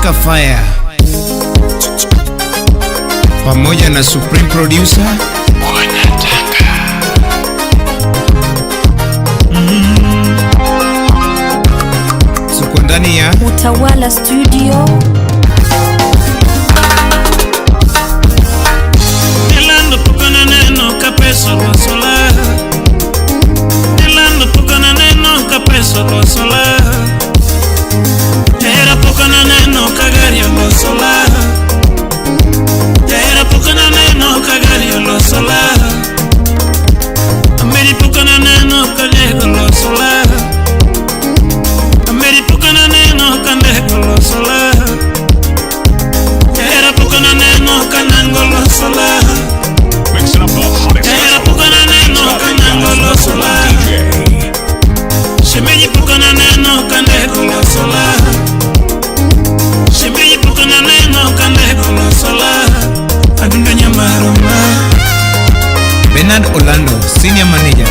Kafaya pamoja na Supreme Producer wanataka suko ndani ya Utawala Studio. Elando pukana neno kapeso lo sola. Elando pukana neno kapeso lo sola. Era pukana neno kagari lo sola. Era pukana neno kagari lo sola. Ameri pukana neno kagari lo sola. Ameri pukana neno kandego lo sola. Era pukana neno kanango lo sola. Era pukana neno kanango lo sola. Shemeji pukana neno kandego lo sola. Shemeji pukana neno kandego lo sola. Adunga nyamaroma. Bernard Orlando, Senior Manager.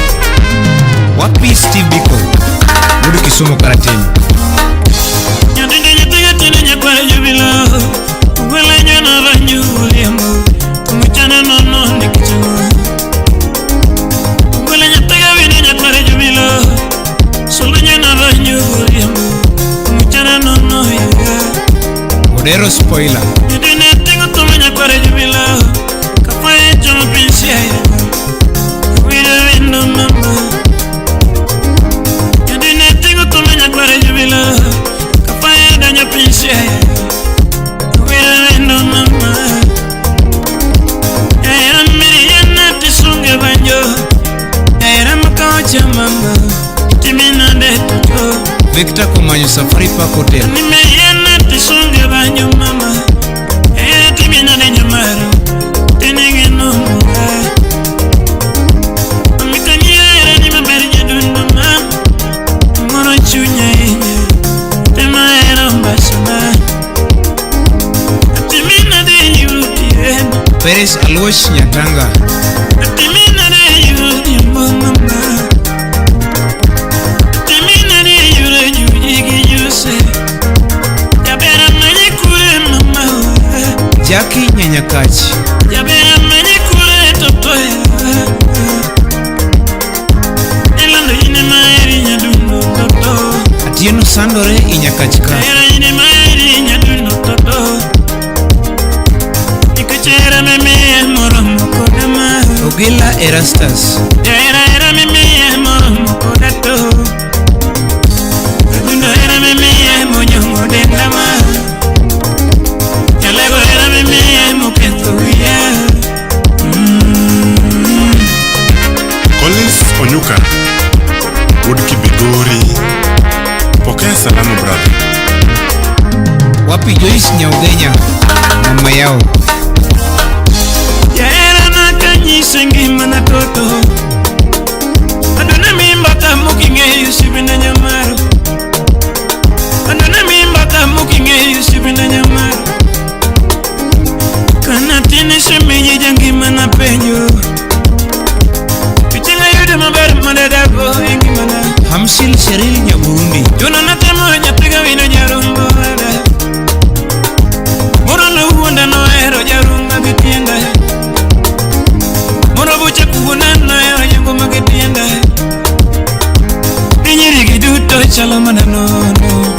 Wapi Steve Biko Mudu Kisumu Karateni. Nyadinga nyatega tene nyakwara jubilo. Uwele nyana ranyu uliamu. Kumuchana nono nikichana. Uwele nyatega wini nyakwara jubilo. Solo nyana ranyu uliamu. Kumuchana nono yaga. Odero Spoiler. Nyadinga tengo tome nyakwara jubilo. Kafaya chama pinsi ya yaga. Wida windo mama. Nyadinga tengo tome nyakwara jubilo. Kafaya danya pinsi ya yaga. Wida windo mama. Era miri yana tisunge banjo. Era makaocha mama. Timina de tuto. Victor Kumanyu Safari Park Hotel. Nime yana tisunge banjo mama. Era timina de nyamaro. Tenenge no mga. Amikanya era nima berja dundu mama. Moro chunya inye. Tema era mbasuma. Timina de yuti eno. Peres Alwosh Nyatanga. Timina de yuti mama. Timina de yuti yujigi yuse. Yabera mani kure mama. Jackie Nyanyakachi. Yabera mani kure totoya. Elando ine maeri nyadundo toto. Atieno Sandore Inyakachika. Era ine maeri nyadundo toto. Ikachera meme moromo kodama. Ogila Erastus. Era meme moromo kodato. Adundo era meme monyo dendama. Yalego era meme moketo ya. Collins Onyuka, Woodki Bigori. Pokea salamu brother. Wapi Joyce Nyaugenya mama yao. Era na kanyise ngima na toto. Adona mimba tamukinge yusibina nyamaro. Adona mimba tamukinge yusibina nyamaro. Kana tine shemeji jangima na penyo. Pitinga yude mabar madadabo ingima na. Hamsil Sheril Nyaburundi. Yuna natemo nyapiga wino jarumbo ada. Moro no huonda no ero jarumba gitienda. Moro bucha kuhuna no ero jango magitienda. Ninyiri giduto chalo mana nono.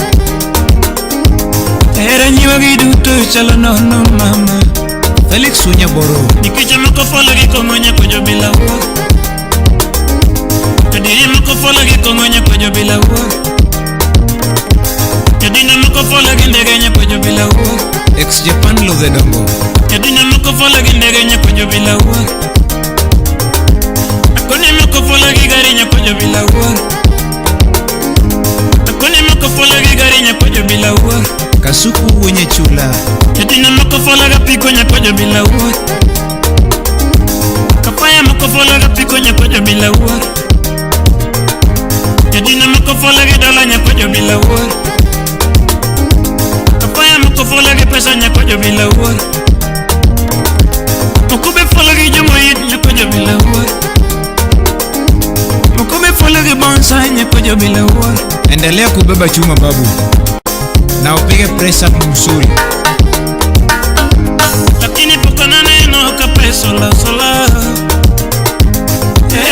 Era nyiwa giduto chalo nono mama. Felix Unyaboro. Nikicha makofola gikomonya kojo bila uwa. Kadiri makofola gikomonya kojo bila uwa. Kadina makofola gendegenya kojo bila uwa. Ex Japan Lodedongo. Kadina makofola gendegenya kojo bila uwa. Akoni makofola gigarinya kojo bila uwa. Akoni makofola gigarinya kojo bila uwa. Kasuku Wenye Chula. Kadina makofola gapiko nya kojo bila uwa. Kapaya makofola gapiko nya kojo bila uwa. Kadina makofola gidola nya kojo bila uwa. Kapaya makofola gipesa nya kojo bila uwa. Mukube fola gijumo yit nya kojo bila uwa. Mukube fola gibonsa nya kojo bila uwa. Endelea kubeba chuma babu. na upige press up msuri. Lakini puko na neno kape sola sola,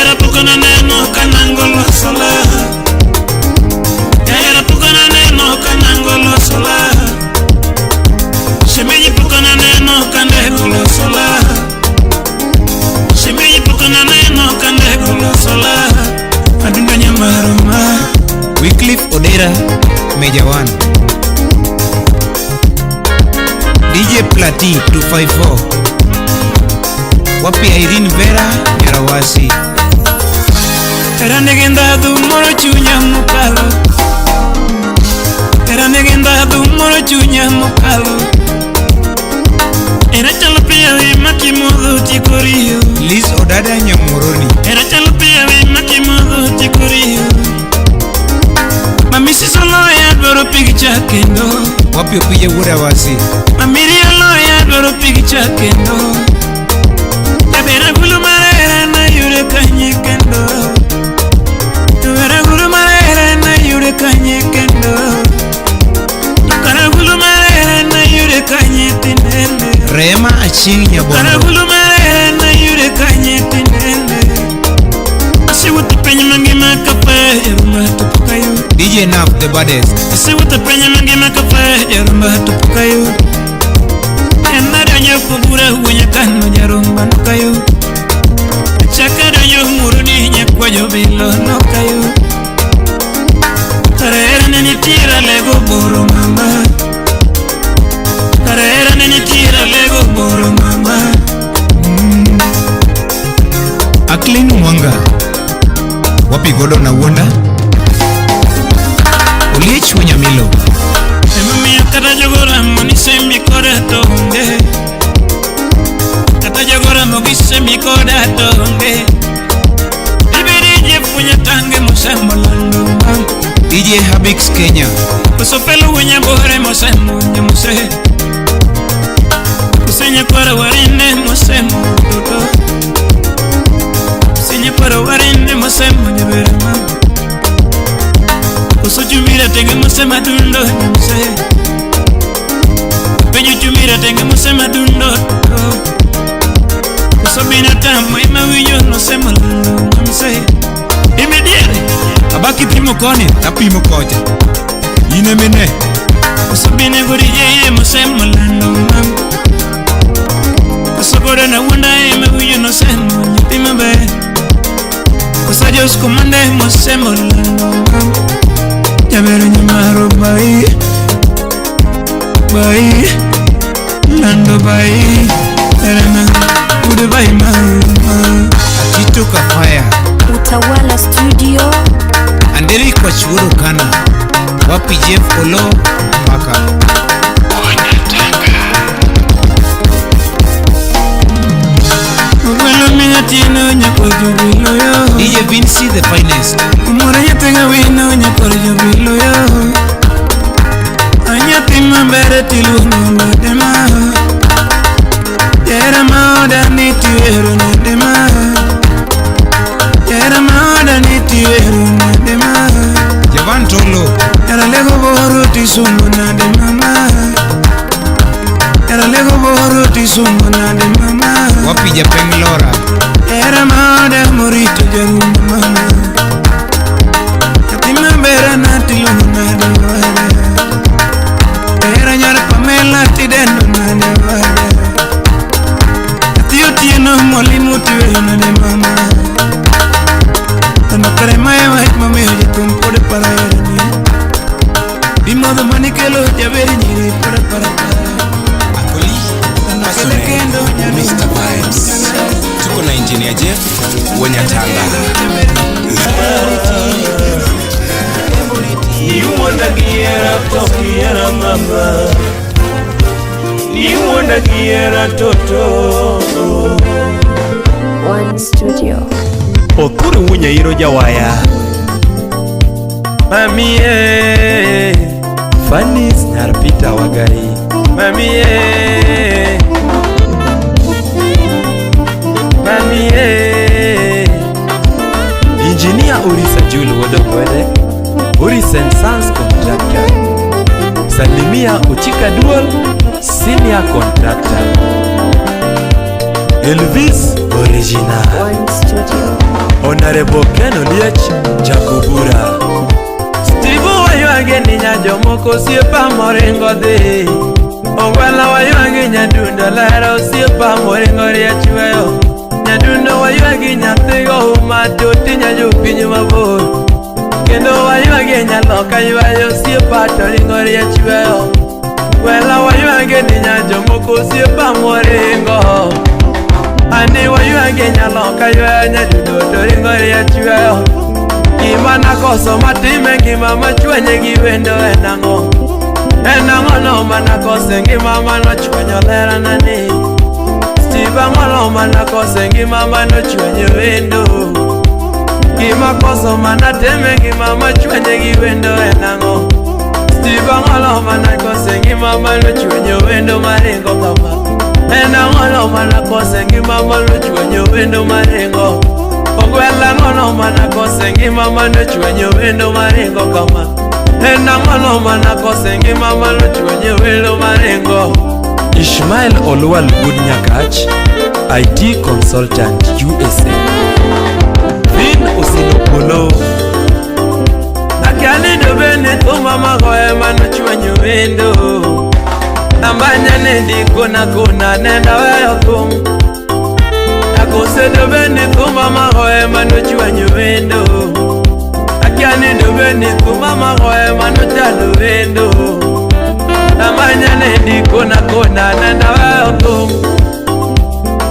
era puko na neno kanangolo sola, era puko na neno kanangolo sola, shemeji puko na neno kandegolo sola, shemeji puko na neno kandegolo sola, adunda nyamaroma. Wycliffe Odera, Major 1. DJ Plati 254. Wapi Irene Vera Nyarawasi. Era negenda du moro chunya mukalo, era negenda du moro chunya mukalo, era chalopia we makimudu chikorio. Liz Odada Nyamuroni. Era chalopia we makimudu chikorio. Mamisi solo ya doro pigicha kendo. Wapi Opije Wurawasi. Mamiri alo ya doro pigicha kendo. Yabera gulu marera na yure kanye kendo. Yabera gulu marera na yure kanye kendo. Yabera gulu marera na yure kanye tinende. Rema Aching Nyabondo. Yabera gulu marera na yure kanye tinende. Asi wutu penye mangima kape yarumba tupukayo. DJ Naf the baddest. Asi wutu penye mangima kape yarumba tupukayo. Enada kubura hunya kano yarumba nukayo. Chakara yo muruni nyakwayo bilo nukayo. Karera nini tira lego boro mama. Karera nini tira lego boro mama. Aklin Mwanga. Wapi Godo na Wonda. Oliech Wanyamilo. Emami kata jogora monise mi kora tonge. Kata jogora mogise mi kora tonge. Ibiri je punya tange musembo lando mam. DJ Habix Kenya. Kusopelo wenya bore musembo nyamuse. Kusenya kora warine musembo dodo. Kusenya kora warine musembo nyabere mam. Kusojumira tenge musema dundo nyamuse. Penyu chumira tenge musema dundo. Kusobina tamu ima winyo no sema lando nyamuse. Imediere Abaki pimo koni. Tapimo koja. Yine mene. Kusobine guri ye musema lando mam. Kusobora na wanda ima winyo no sema nyipima be. Kusajos kumande musema lando mam. Yabere nyamaro bai, bai, lando bai, erema ude bai mama. Atito Kafaya. Utawala Studio. Anderi kwa Churu Kana. Wapi Jeff Olo Maka. Mwelo minya tino nyakwa jubilo yo. DJ Vinci the finest. Umura nyatenga wino nyakwa jubilo yo. Anyatima mbere tilu nundema. Yera maoda nitiweru nundema. Yera maoda nitiweru nundema. Javan Tolo. Yera lego boru tisungu nade mama. Yera lego boru tisungu nade mama. Wapi Japeng Lora. Yera maoda murito jarumba mama. Yatima mbere natilu nade wada. Yera nyara Pamela tidendo nade wada. Yatiyo tieno mwalimu tiweru nade mama. Tano kare maya wahit mame hoje tum pode para yera ni. Bimo do manikelo jaberi nyiri pode para para. Akoli. Tano kele kendo nyari. Mr. Vibes. Tuko na Engineer Jeff Wenyatanga. Ni wonda giera tokiera mama. Ni wonda giera toto. One Studio. Okuru wunya iro jawaya. Mami Fanis narpita wagari. Mami Mami Engineer Urisa Julu Wodo Kwede. Urisa and Sons Contractor. Salimia Uchika Dual, Senior Contractor. Elvis Original. One Studio. Honorable Ken Oliech Jakubura. Steve wayuage ni nyajomoko siepa moringo dhi. Ongwela wayuage nyadundo lero siepa moringo riachweyo. Nyadundo wayuage nyathigo umatoti nyajopinyi mabor. Kendo wayuage nyaloka ywayo siepa toringo riachweyo. Wela wayuage ni nyajomoko siepa moringo. Ani wayuage nyaloka ywayo nyadundo toringo riachweyo. Gima nakoso matime gima machwenye giwendo enango. Enango no manakose ngima manochwenyo lera nani. Steve angolo manakose ngima manochwenye wendo. Gima koso manateme gima machwenye giwendo enango. Steve angolo manakose ngima manochwenye wendo maringo kama. Enango no manakose ngima manochwenye wendo maringo. Ogwela ngono manakose ngima manochwenye wendo maringo kama. Ena ngono manakose ngima manochwenye wendo maringo. Ishmael Oluwal Budnyakach, IT Consultant USA. Vin Osinopolo. Akiani dobene tuma magoe manochwenye wendo. Nambanya nendi kuna nenda weyo kum. Akose dobeni kuma magoe manochwenye wendo. Akiani dobeni kuma magoe manochalo wendo. Namanya nendi kuna nenda weyo.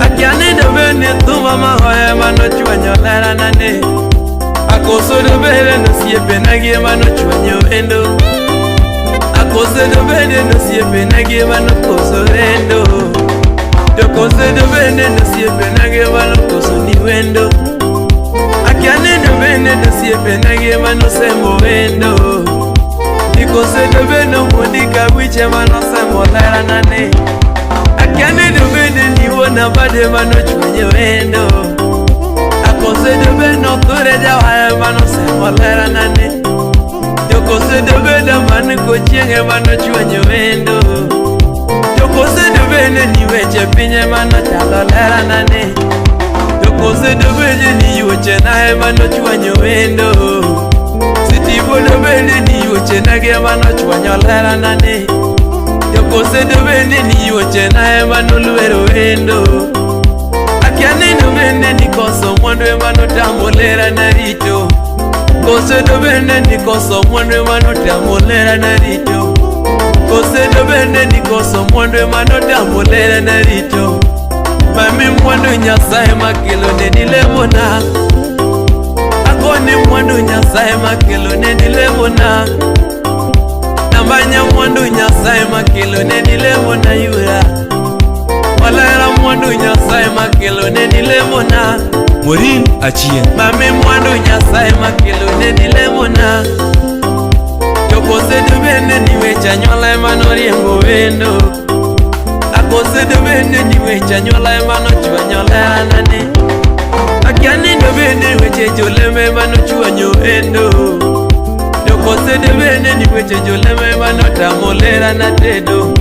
Akiani dobeni kuma magoe manochwenye lera nane. Akose dobeni nosiepe nagi manochwenye wendo. Akose dobeni nosiepe nagi manokoso wendo. Dokose dobene nosiepe nage vano koso ni wendo. Akiane dobene nosiepe nage vano semo wendo. Nikose dobene mwondika wiche vano semo lera nane. Akiane dobene niwona bade vano chwenye wendo. Akose dobene okure jawaye vano semo lera nane. Dokose dobene maniko chienge vano chwenye wendo. Dokose dobene ni weche pinye mano chalo lera nane. Dokose dobene ni weche nae mano chwanyo wendo. Sitibo dobene ni weche nage mano chwanyo lera nane. Dokose dobene ni weche nae mano luero wendo. Akiani dobene ni koso mwandwe mano tamo lera narito. Kose dobene ni koso mwandwe mano tamo lera narito. Kose dobene ni koso mwandwe manota molera na rito. Mami mwando nyasaye makelo nedilemona. Akoni mwando nyasaye makelo nedilemona. Nambanya mwando nyasaye makelo nedilemona yura. Walera mwando nyasaye makelo nedilemona. Morin Achien. Mami mwando nyasaye makelo nedilemona. Kose dobene ni wecha nyola mano riembo wendo. Akose dobene ni wecha nyola mano chwanyo lera nane. Akiani dobene weche joleme mano chwanyo wendo. Kose dobene ni weche joleme mano tamo lera na tedo.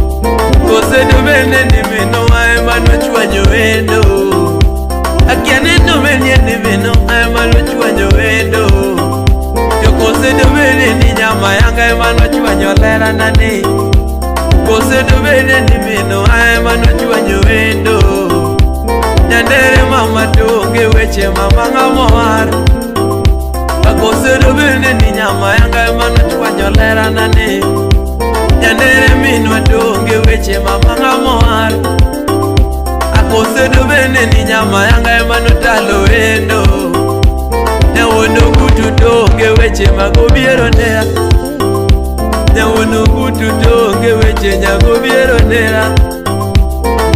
Kose dobene ni mino ae mano chwanyo wendo. Akiani dobene ni mino ae mano chwanyo wendo. Kose dobene ni nyama yanga emano chwanyo lera nane. Kose dobene ni mino emano chwanyo wendo. Nyandere mama donge weche mama ngamwar. Kose dobene ni nyama yanga emano chwanyo lera nane. Nyandere minwa donge weche mama ngamwar. Kose dobene ni nyama yanga emano talo wendo. Newono kutu donge weche magobiero nera. Newono kutu donge weche nyagobiero nera.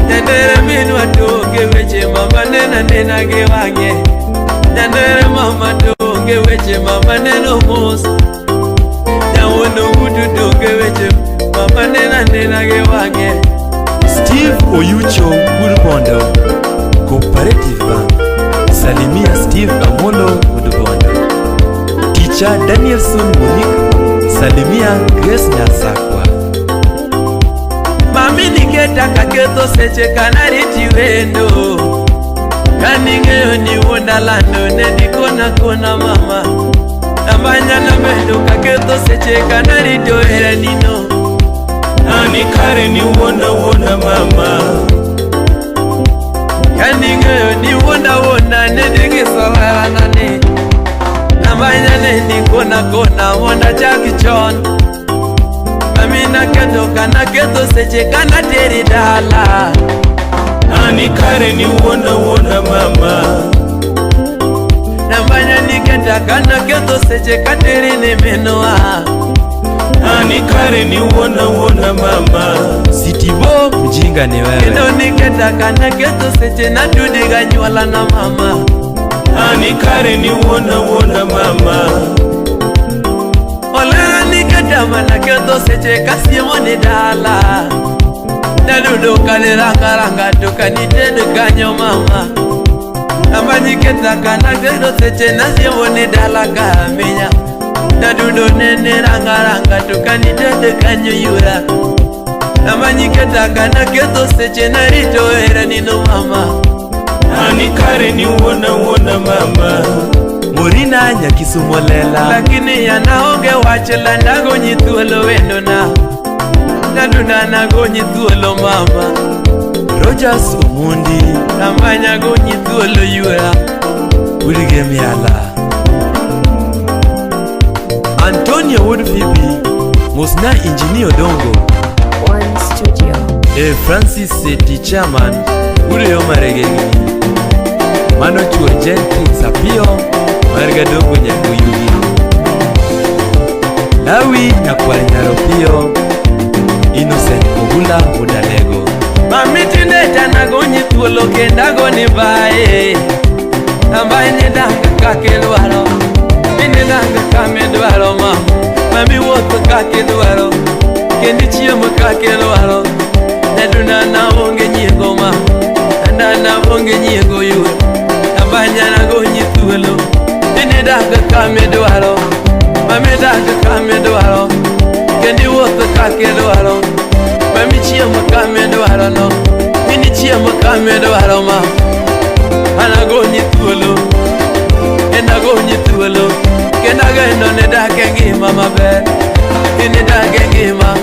Nyandere minwa donge weche mama nena gewange. Nyandere mama donge weche mama neno mos. Newono kutu donge weche mama nena gewange. Steve Oyucho Gurbondo, Cooperative Bank. Salimia Steve Amolo Gurbondo. Teacher Danielson Monique. Salimia Grace Nyasakwa. niketa kaketho seche kanariti wendo. Kaning'eyo ni wuonda lando ne dikona kona mama. Nambanya na mendo kaketho seche kanarito heranino. Nani kare ni wuonda mama. Kaning'eyo ni wuonda ne digisolarana ne. Nambanya ne dikona kona wuonda chakichon. Mami na ketho seche kanateri dala. Nani kare ni wuonda mama. Nambanya niketa ketho seche kateri ne menoa. Nani kare ni wuonda mama. Sitibo mjinga ni wewe. Kendo niketa ketho seche natudi ganyuala na mama. Nani kare ni wuonda mama. Olera niketa ketho seche kasiemo ni dala. Nadudo kaniranga tukanitedu kanyo mama. Nambanya niketa ketho seche nasiemo ni dala kaminya. Nadudo nene ranga tukanitedu kanyo yura. Nambanya niketa ketho seche narito heranino mama. Nani kare ni wuonda mama. Morina nyakisumolela. Lakini yanaonge wachela nagonyi thuolo wendo na. Naduna nagonyi thuolo mama. Rogers Omondi. Nambanya gonyi thuolo yura. Urige miala. Antonio Woodfibi. Musna Engineer Dongo. One Studio. Francis Seti Chairman. Ureyo maregegi. Mano chuo Jenkins Apio. Marga Dongo Nyakuyugi. Lawi Nyakwari Nyaropio. Innocent Ogula Udalego. Mamiti neta nagonyi thuolo kenda goni bae. Nambanya nidanga kakidwaro. Nidanga kamidwaro mama. Mami wuotho kakidwaro. Kendi chiemo kakidwaro. Naduna naonge nyiego mama. Naonge nyiego yura. Nambanya nagonyi thuolo. Nidanga kamidwaro. Mami danga kamidwaro. Kendi wuotho kakidwaro. Mami chiemo kamidwaro no. Mini chiemo kamidwaro ma. Anagonyi thuolo. Enagonyi thuolo. Kenagendo nedake ngima maber. Inidake ngima.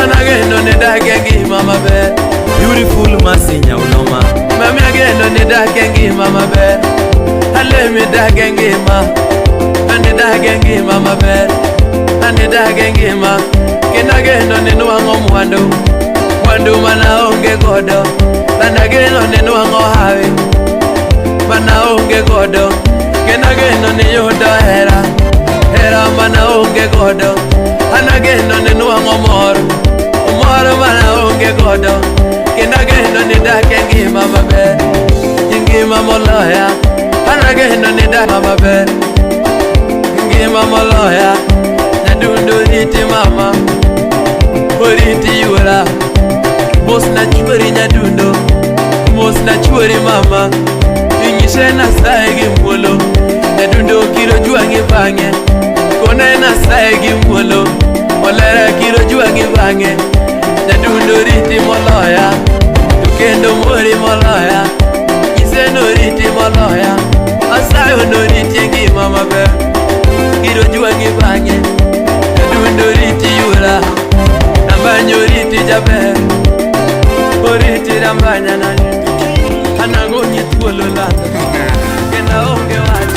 Anagendo nedake ngima maber. Beautiful Masi Nyauloma. Mami agendo nedake ngima maber. Alemi dake ngima. Anidake ngima maber. Anidake ngima. Kenagendo ninwang'o mwandu mana onge godo. Anagendo ninwang'o hawi mana onge godo. Kenagendo niyudo hera mana onge godo. Anagendo ninwang'o mor mana onge godo. Kenagendo nidake ngima maber. Ngima moloya. Anagendo nidake maber. Ngima moloya. Nadundo riti mama. Oriti yura. Mos na chwori nyadundo. Mos na chwori mama. Inyishe Nasaye gi muolo. Nadundo kiro juangi bang'e. Kone Nasaye gi muolo. Olera kiro juangi bang'e. Nadundo riti moloya. Tukendo mori moloya. Nyise no riti moloya. Asayo no riti ngima maber. Kiro juangi bang'e. Nadundo riti yura. Nambanya oriti jaber. Oriti nambanya nani. Anagonyi thuolo lando. Kenda onge wach.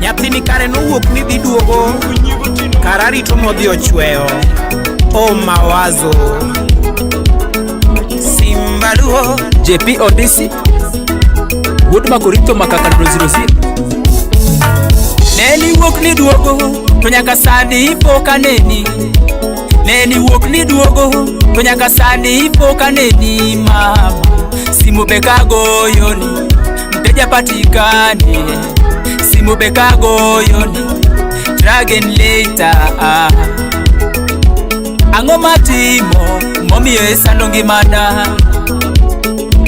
Nyathini kare nowuok ni dhi duogo. Kara rito modhi ochweyo. O mawazo. Simbaluo. JP Odisi. Wuod Makorito Makaka 000. Neni wuok ni duogo. To nyaka sani pok aneni. Neni wuok ni duogo. To nyaka sani pok aneni mama. Simu be kagoyoni. Mteja patikane. Simu be kagoyoni. Dragon later. Ang'o matimo momiyo isando ngimana.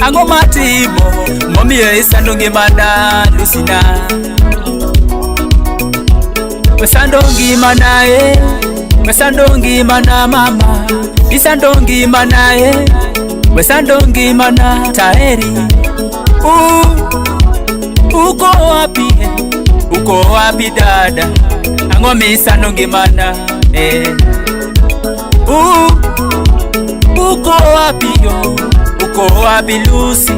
Ang'o matimo momiyo isando ngimana Lucina. Wesando ngimana wesandongi mana mama, isandongi mana wesandongi mana taeri. Uko wapi, uko wapi dada, angomi isandongi mana uko wapi yo, uko wapi Lucy,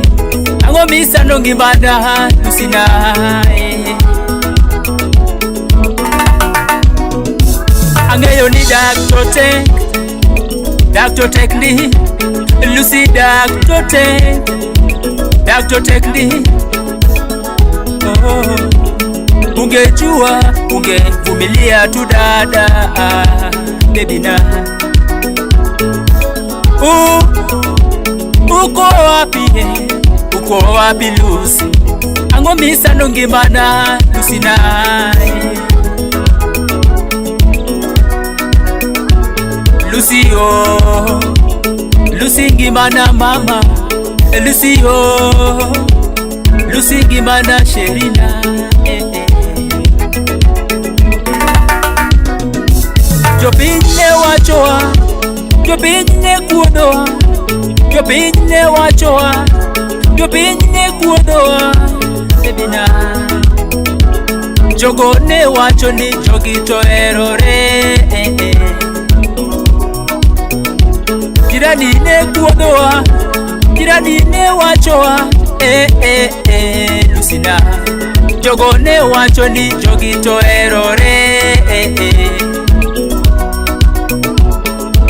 angomi isandongi mana Lucy na angeyo ni Dr. Tek ni Lucy, Dr. Tek ni ungejua ungevumilia tu dada, baby na uko wapi Lucy, angomisa nongimana Lucy na Lucy oh, Lucy ngimana mama, Lucy oh, Lucy ngimana Sherina Jopinne wachoa, jopinne kuodoa, jopinne wachoa, jopinne kuodoa Ebina jogone wacho ni jogito erore jirani ne kuodoa, jirani ne wachoa Lucina jogone wacho ni jogito erore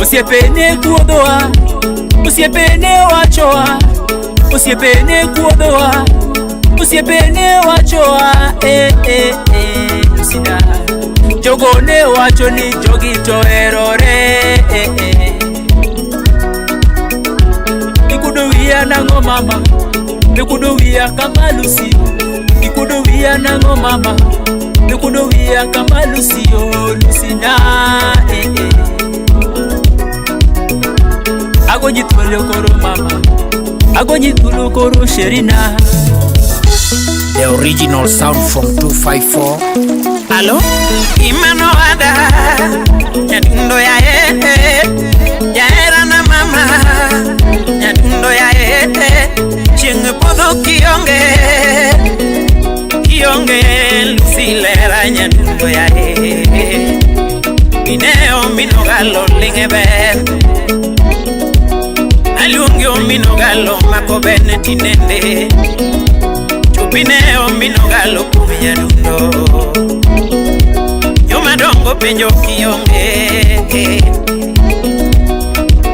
usiepene kuodoa, usiepene wachoa, usiepene kuodoa, usiepene wachoa Lucina jogone wacho ni jogito erore Ikuduwia nango mama, ikuduwia kama Lucy, ikuduwia nango mama, ikuduwia kama Lucy oh Lucina Agonyitwele koro mama, agonyitwele koro Sherina. The original sound from 254. Hello? Imano ada Nyatundo ya era na mama Nyatundo ya Chingu podo kionge Lucy lera nyatundo ya Mineo minogalo lingebe Alungyo minogalo makobene tinende Chupineo minogalo kuminyadundo Yomadongo penjo kionge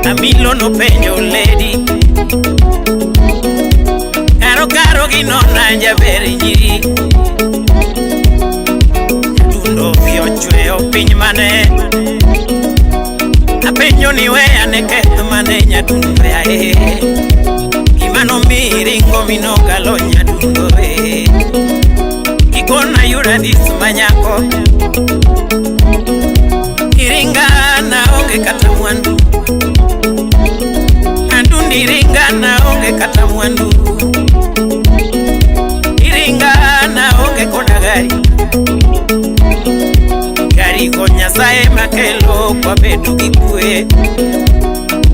Amilo no penjo lady Karo ginona njaberi njiri Nyadundo piochwe opinj mane Apenyo niwe aneke mane nyadundo ya Imano miringo minogalo nyadundo Kikona yuradis manyako Iringa na onge kata mwandu Andundi iringa na onge kata mwandu Iringa na onge kona gari Gari konya sae makelo kwa bedu kikue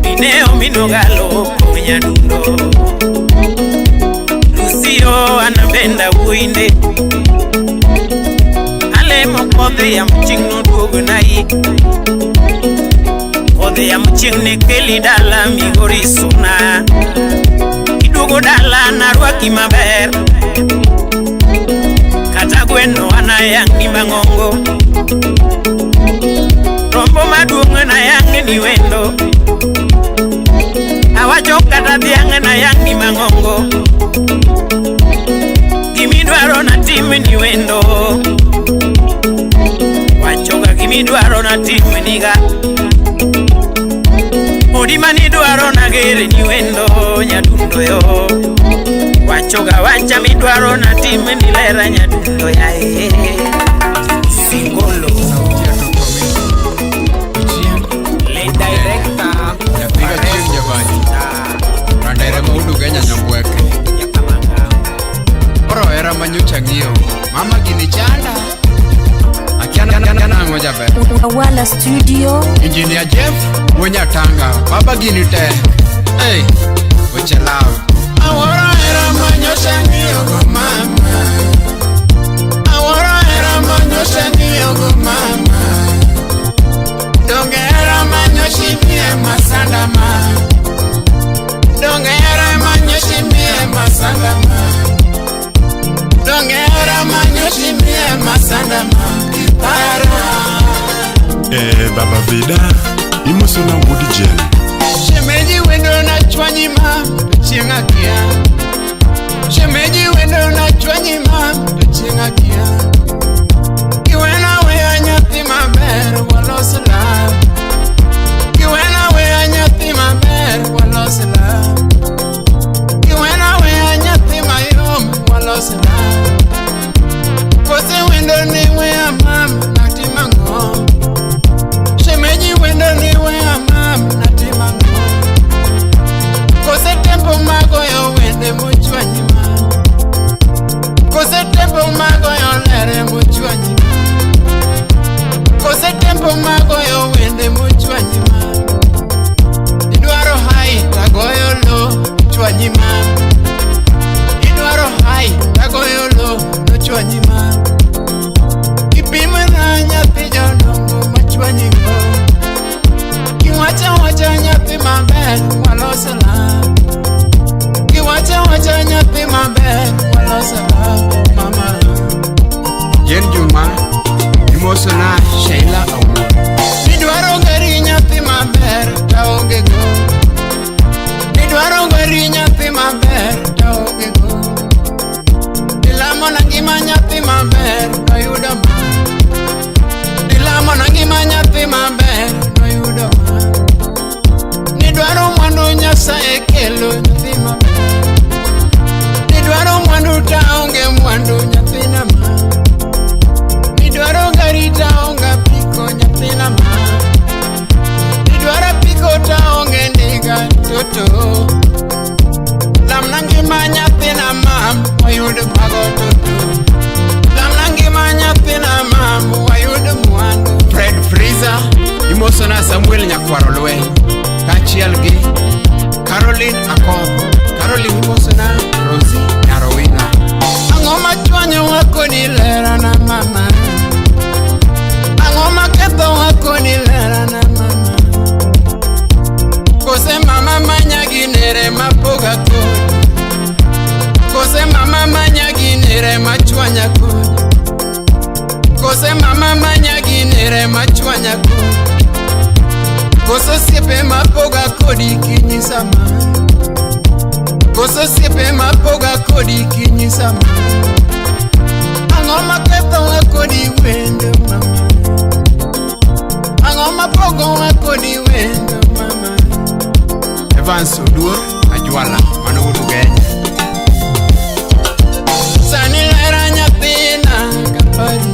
Mineo minogalo kumenya dundo Lucio anapenda uinde Alemo kode ya mchingno duogo nai Kode ya mchingne keli dala migori suna Kiduogo dala narwa kimaber Kata gweno anayangi mangongo Rombo maduongo na yangi ni wendo Awacho kata dhiange na yangi mangongo Kimidwaro na timu ni wendo Wachoga kimidwaro na timu niga Odima ni dwaro na gere ni wendo nyadundo yo Wachoga wacha midwaro na timu ni lera nyadundo ya Singolo Le director Napiga chini jamani Randere maudu Kenya nyambweke Oro era manyu changio Mama gini chanda Akiana ngoja be Awala Studio. Engineer Jeff Wonyatanga Baba Ginite. Hey, weche lao. Awara era manyo shangi ogo mama. Awara era manyo shangi ogo mama. Donge era manyo shimie masanda ma. Donge era manyo shimie masanda ma. Donge era manyo shimie masanda ma. Baba Vida, imosona Woody Jen. Shemeji wendo na chwanyi ma, chinga kia. Shemeji wendo na chwanyi ma, chinga kia. Kiwena we anyati maber, walosla. Kiwena we anyati maber, walosla. Kiwena we anyati mayom, walosla. Kose wendo ni we amam, nati mango. Shemeji wendo ni we amam, nati mango. Kose tempo mago yo wende mochwanyi ma. Kose tempo mago yo lere mochwanyi ma. Kose tempo mago yo wende mochwanyi ma. Idwaro hai tagoyo lo chwanyi ma. Idwaro hai tagoyo lo chwanyi ma. Kipime na nyathi jodongo machwanyi go. Kiwacha wacha nyathi maber walosela. Kiwacha wacha nyathi maber walosela mama. Jen Juma imosona Sheila Awu. Nidwaro gari nyathi maber taonge go. Nidwaro gari nyathi maber taonge go. Dilamo na ngima nyathi maber noyudo ma. Dilamo na ngima nyathi maber noyudo ma. Nidwaro mwandu Nyasaye kelo nyathi maber. Nidwaro mwandu taonge mwandu nyathina ma. Nidwaro gari taonge piko nyathina ma. Nidwaro piko taonge ndiga toto. Lamna ngima nyathina mam wayud mago toto. Lamna ngima nyathina mam wayud mwandu. Fred Freezer imosona Samuel Nyakwaro Lwe. Kachiel gi Caroline Akoth. Caroline imosona Rosie Nyarowina. Ang'o machwanyo wako ni lera na mama. Ang'o maketho wako ni lera na mama. Kose mama manyagi nere mapoga kodi. Kose mama manyagi nere machwanya kodi. Kose mama manyagi nere machwanya kodi. Kose siepe mapoga kodi kinyisa ma. Kose siepe mapoga kodi kinyisa ma. Ang'o maketho wakodi wendo mama. Ang'o mapogo wakodi wendo mama. Evans Oduor Ajwala mano Ugenya. Sani lera nyathina kapari.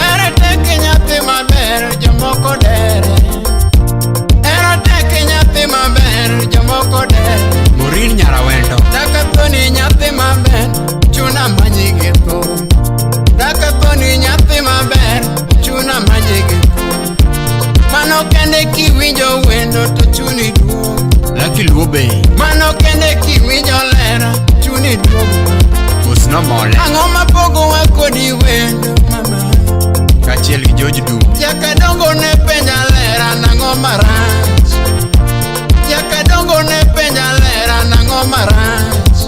Era teke nyathi maber jomoko dere. Era teke nyathi maber jomoko dere. Maureen Nyarawendo. Dakathoni nyathi maber chuna manyigetho. Dakathoni nyathi maber chuna manyigetho. Mano kende kiwinjo wendo to chuni duogo. Lucky Luobe. Mano kende kiwinjo lera chuni duogo. Musno Mole. Ang'o mapogo wakodi wendo mama. Kachiel gi George Du. Jaka dongo ne penja lera nang'o marach. Jaka dongo ne penja lera nang'o marach.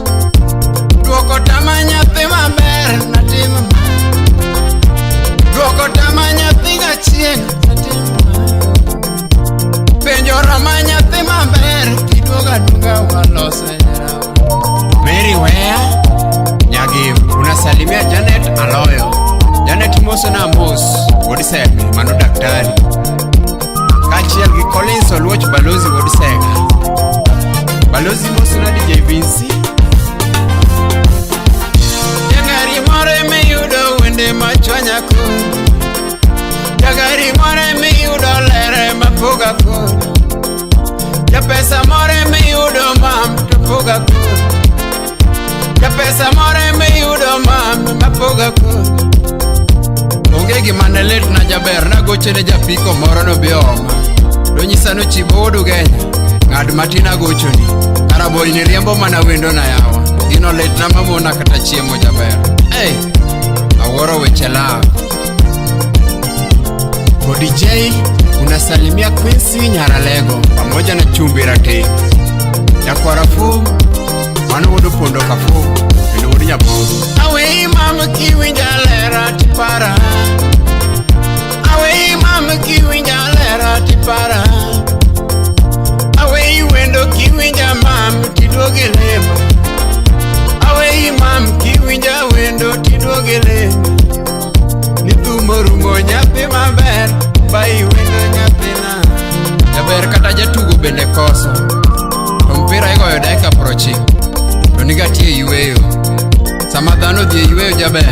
Duoko tama nyathi maber natimo ma. Duoko tama nyathi gachieng natimo ma. Penjo rama nyathi maber kiduoga duga walose Mary Wea. Nyagi unasalimia Janet Aloyo. Janet imosona Mos Wodisega mano daktari. Kachiel gi Collins Oluoch Balozi Wodisega. Balozi imosona DJ Vinci. Jagari more miyudo wende machwanya kodi. Jagari more miyudo lere mapoga kodi. Japesa more miyudo mam topoga kodi. Japesa more miyudo mam mapoga kodi. Onge gima ne lit na jaber nagoche ne japiko moro no bioma. Donyisa no chibodu genya ng'ad matin agochoni. Karaboi ni riembo mana wendo na yawa. Gino lit na mamona kata chiemo jaber. Hey, aworo weche lao. Kwa DJ unasalimia Quincy Nyaralego pamoja na Chumbi Rateng. Ya kwa rafu manu wudu pondo kafu endo wudu nyabogo. Awe mama kiwinja lera tipara. Awe mama kiwinja lera tipara. Awe wendo kiwinja mam tidoge lema. Awe mam kiwinja wendo tidoge lema. Nitumorumo nyathi maber bai wendo nyathina. Jaber kata jatugo bende koso. Mpira igoyo dakika 90 to nigatie yueyo. Sama dhano dhie yueyo jaber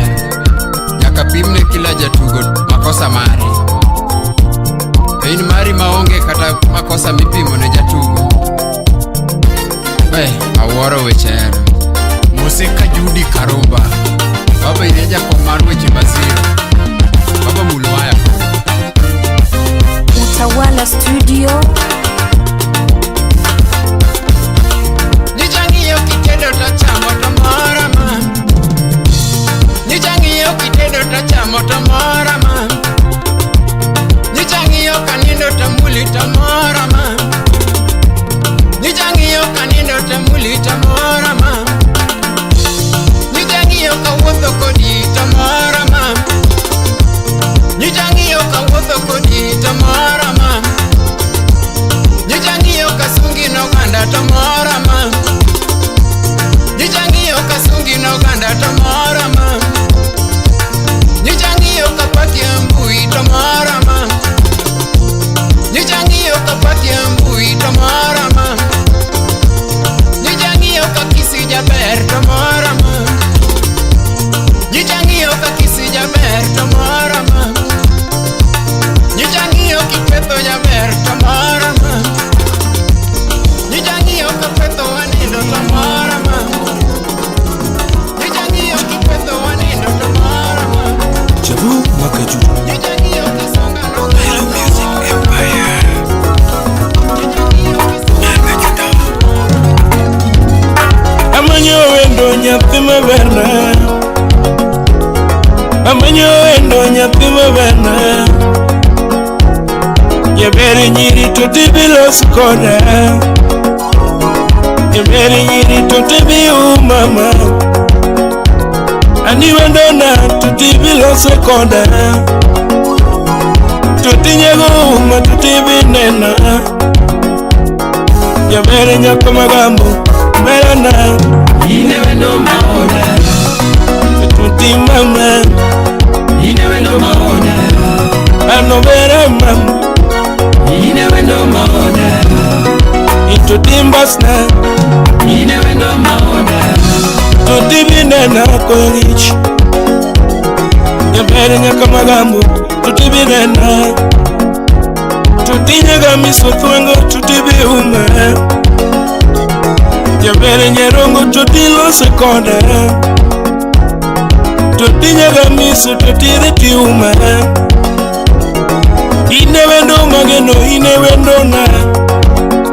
nyaka pimne kila jatugo makosa mari. In mari maonge kata makosa mipimo ne jatugo. Aworo wechero Musika Judy Karumba Baba ineja komar weche maziro. Baba Mulwaya Utawala Studio. Nijangiyo kitendo tachamo tamora man. Nijangiyo kitendo tachamo tamora man. Nijangiyo kanindo tamuli tamora man. Nijangiyo kanindo tamuli tamora man. Nijangiyo kawuotho kodi tamora man. Nijangiyo kawuotho kodi tamora man. Nijangiyo kasungi no ganda tamora man. Nijangiyo kasungi no ganda tamora man. Nijangiyo kapati mbui tamora man. Nijangiyo kapati mbui tamora man. Nijangiyo kakisi jaber tamora man. Nijangiyo kakisi jaber tamora man. Nijangiyo kipetho jaber tamora man. Nijangiyo kapetho wanindo tamora man. Nijangiyo kipetho wanindo tamora man. Jabu Mwakajudu. Nijangiyo kasonga no Hello Music Empire. Amanyo wendo nyathi maberna. Amanyo wendo nyathi maberna. Yabere nyiri to tibilos koda. Yabere nyiri to tibi umama. Ani wendo na to tibilos koda. To tinyego uma to tibi nena. Yabere nyako magambo merana. Ine wendo maona. Tuti mama. Ine wendo maona. Ano vera mama. Ine wendo maona. Into dimbasna. Ine wendo maona. To dibinena kolich. Yabere nyaka magambo. To dibinena. To dinyaga miso thwengo. To dibi ume. Yabere nyerongo. To dilo sekonda. To dinyaga miso. To diri ti ume. Ine wendo mageno. Ine wendo na.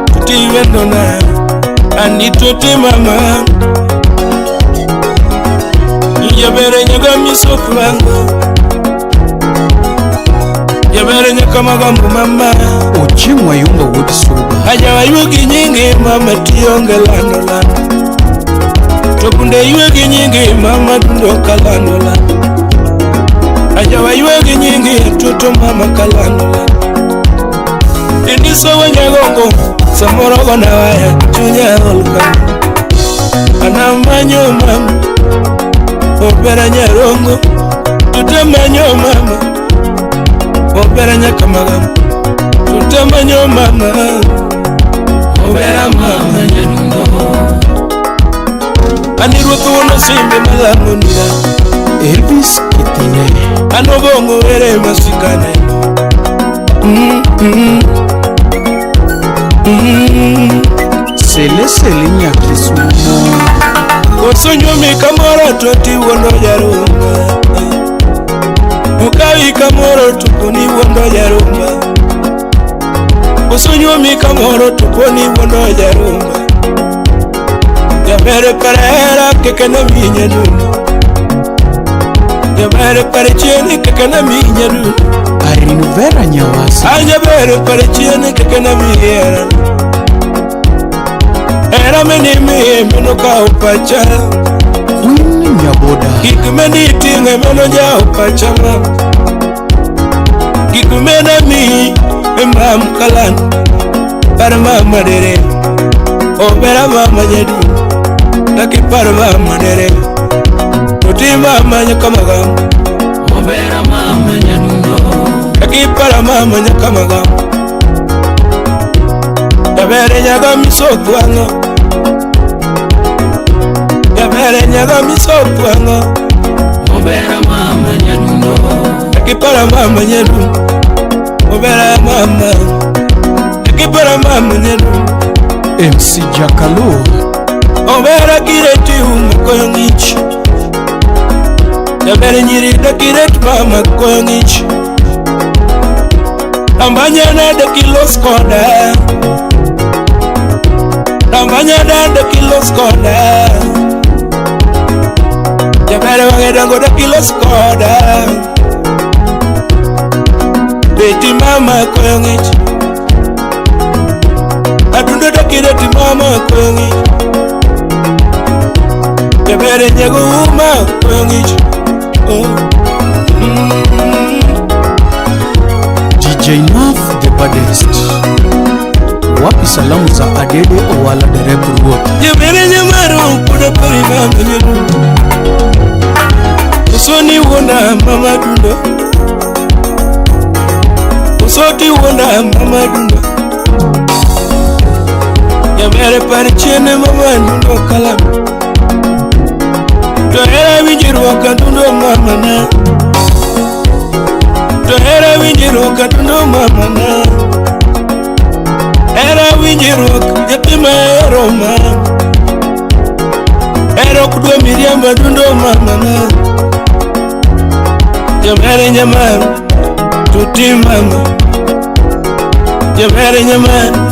Tuti wendo na. Anito ti mama. Yabere nyaga miso thwengo. Yabere nyaka magambo mama. Ochimwa yumba wood soba. Hajawa yugi nyingi mama tionge lando lando. Tokunde yugi nyingi mama dundo kalando lando. Hajawa yugi nyingi toto mama kalando lando. Eniso wanyagongo samorogo na waya chunya olka. Anamanyo mama opera nyarongo. Tutamanyo mama opera nyaka magambo. Tutamanyo mama opera mama nyanungo. Aniruotho wono simbe malamonira. Elvis Kitine. Anogongo ere masikane. Sele nyakisumo. Osonyomi kamora toti wono jarunga. Ukawi Osonyuomi kamoro to poni wondo jarumba. Osonyuomi kamoro to poni wondo jarumba. Jamere parera kekana minya dundo. Jamere pare chieni kekana minya dundo. Arinu vera nyawasi. Jamere pare chieni kekana minya. Era menimi meno ka upacha. Queen Nyaboda. Kikumeni tinge meno ja upacha mam. Kikumena mi emam kalan. Para mama dere. Obera mama jedu. Taki para mama dere. Tuti mama nyakamagam. Obera mama nyanuno. Taki para mama nyakamagam. Yabere nyaga misokwango. Yabere nyaga misokwango. Obera mama nyanuno. Taki para mama nyanu. Obera mama. Taki para mama nyanu. MC Jakalo. Obera kireti umakoyo ngich. Yabere nyirida kireti mama koyo ngich. Ambanyana de kilos koda. Ambanyana de kilos koda. Yabere wangedango de kilos koda. Beti mama koyo ngich. Adundo de kireti mama koyo ngich. Yabere nyago uma koyo ngich. DJ Naf the baddest. Wapi salamu za Adede Owala Derek Road. Yabere nyamaro kuda pari mama nyedu. Usoni wona mama dundo. Usoti wona mama dundo. Yabere pari chene mama dundo kalam. Tohera winjiru kadundo mama na. Tohera winjiru kadundo mama na. Era winjiru yatima Roma. Era kudwa Miriam badundo mama na. Jamere nyamaru tuti mama. Jamere nyamaru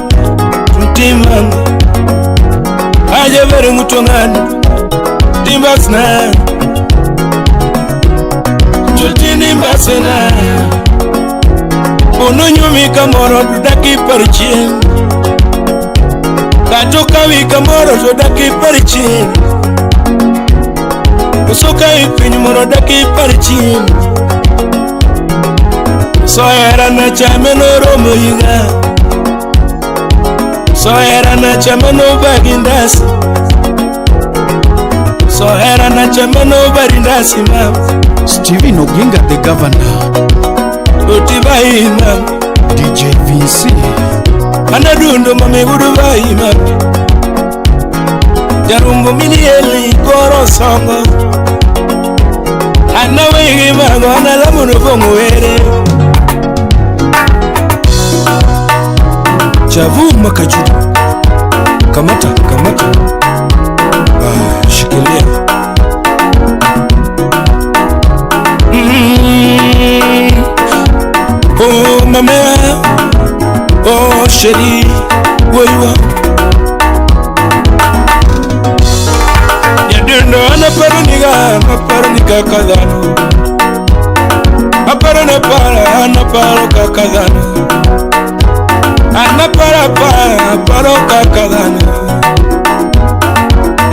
tuti mama. Ajabere mutongani. Timbasna Tutini mbasena Unonyumi kamoro dudaki parichin Katoka wika moro dudaki parichin Usoka ipinyi moro daki parichin Soera na chameno romo yinga Soera na chameno bagindasi So era na chamano barinda simam. Steven Oginga the governor. Utibai imam. DJ VC. Anadundo mame udubai imam. Jarumbo milieli koro songo. Anawe imango analamuno bongo ere. Chavu makajudu. Kamata, kamata. Shikilia. Oh mama, oh chérie, woywa. Yadundo anaparunika kadhano. Anaparo kakadhano. Anaparo kakadhano.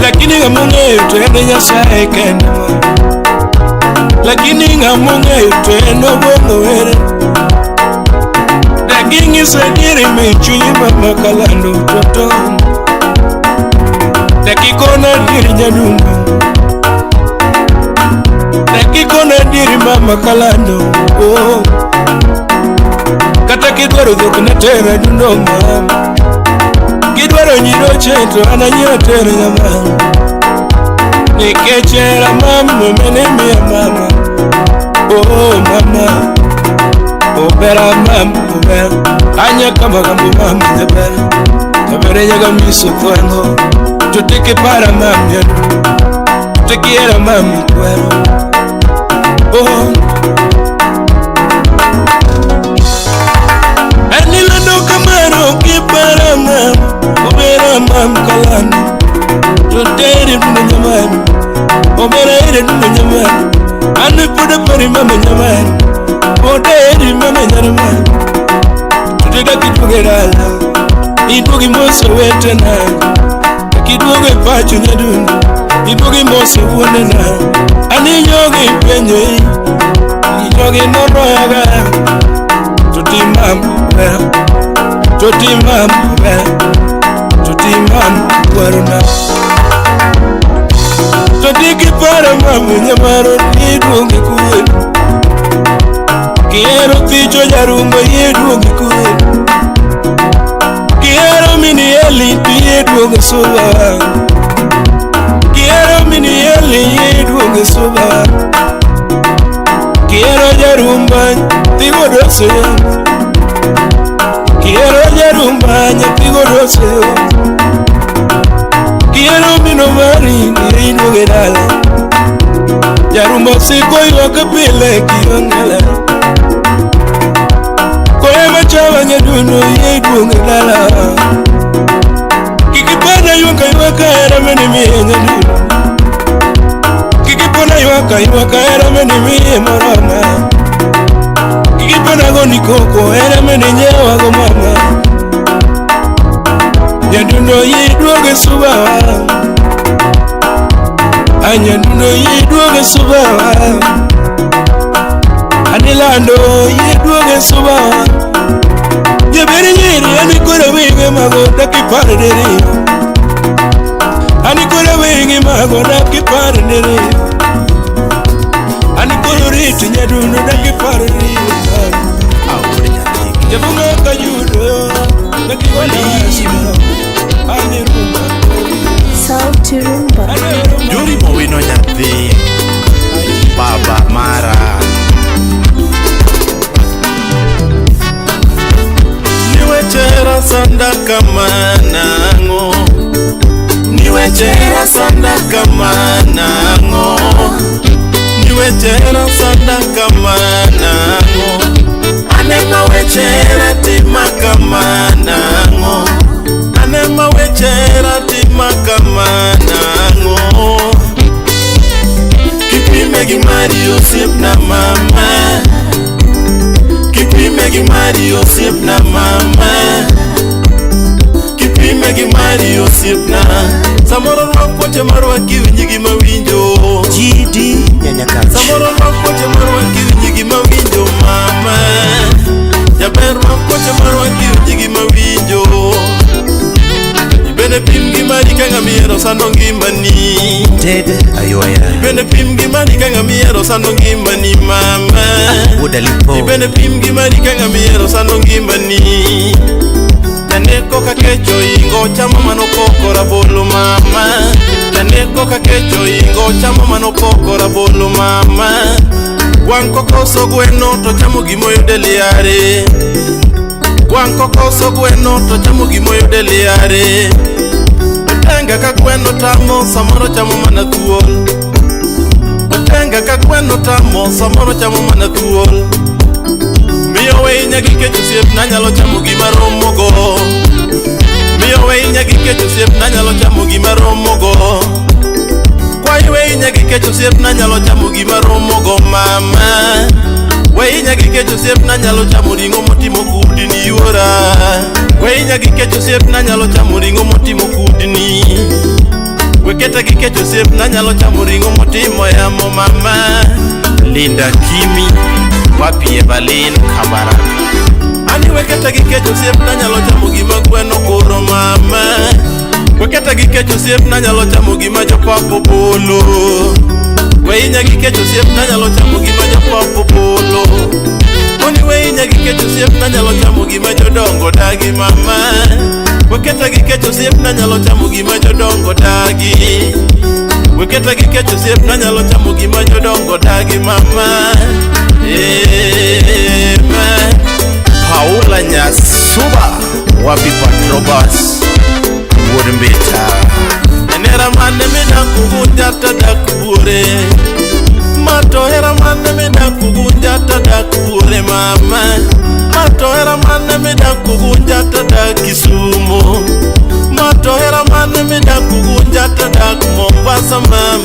Lakini ngamunge twende Nyasaye kenda. Lakini ngamunge twende bongo were. Lakini sadiri mechunyi mama kalando toto. Lakikona diri nyadunga. Lakikona diri mama kalando. Oh. Kata kidwaro dhok na tera dundo mama. Kidwaro nyiro cheto ananyotero nyamama. Nikechera mama menemi ya mama. Oh mama. Obera mama obera. Anya kama kambu mama nebera. Nebera nyaga miso kwengo. Tutiki para mama yadu. Tutiki era mama kwero. Oh mama nyamani oderi mama nyarman tutega kitugedala idugi mose wetena kidugi pachu nyadun idugi mose wonena ani yogi penyo yogi noroyaga tutimam waruna totiki para mamu nyamaro idugi kuwe kiero picho jarumba idugi kuwe kiero mini eli idugi suba kiero mini eli idugi suba kiero jarumba tigo dose kiero jarumba tigo dose kiero mino mari idugi dala jarumba siko yoke pile kiongela koema chava nyaduno idugi dala kikipana yuaka era meni miye nyaduno kikipana yuaka era meni miye marama kikipana goni koko era meni nyewa go mama nyaduno idugi subawa anyaduno idugi subawa anilando idugi subawa jeberi nyiri anikore winge mago dakipare dere anikore winge mago dakipare dere anikore riti nyaduno dakipare dere jabunga kajudo dakipare anirumba Sauti Rumba. Juri mowino nyathi baba mara niwechera sanda kamanango niwechera sanda kamanango niwechera sanda kamanango anema wechera tima kamanango anema wechera tima kamanango kipime gimari osiep na mama kipime gimari osiep na mama kipime gimari osiep na samoro rwakote marwa kiwinji gima winjo jidi nyanyakach samoro rwakote marwa kiwinji gima winjo mama jaber rwakote marwa kiwinji gima winjo ibene pim gimari kanga miero sando ngimani tede ayoya ibene pim gimari kanga miero sando ngimani mama udalipo ibene pim gimari kanga miero sando ngimani taneko kakecho ingo chama manopoko rabolo mama taneko kakecho ingo chama manopoko rabolo mama wanko koso gweno to chamo gimoyo deliare wanko koso gweno to chamo gimoyo deliare Otenga ka gweno tamo samoro chamo mana thuol Otenga ka gweno tamo samoro chamo mana thuol Miyo we nyagi kecho siep nanyalo chamo gima romogo Miyo we nyagi kecho siep nanyalo chamo gima romogo Kwai we nyagi kecho siep nanyalo chamo gima romogo mama We nyagi kecho siep nanyalo chamo ringo motimo kudni yuora We nyagi kecho siep nanyalo chamo ringo motimo kudni Weketa gi kecho siep nanyalo chamo ringo motimo yamo mama Linda Kimi Wapi Evelyn Kabaraka Ani weketa gi kecho siep nanyalo chamo gima gweno koro mama Weketa gi kecho siep nanyalo chamo gima jopapo bolo We nyagi kecho siep nanyalo chamo gima jopapo bolo Oni we nyagi kecho siep nanyalo chamo gima jodongo dagi mama Weketa gi kecho siep nanyalo chamo gima jodongo dagi Weketa gi kecho siep nanyalo chamo gima jodongo dagi mama Paula Nyasuba Wapi Patrobas Wodimbita Enera mane mida kugunja tadak bure Mato era mane mida kugunja tadak bure mama Mato era mane mida kugunja tadak Kisumu Mato era mane mida kugunja tadak Mombasa mam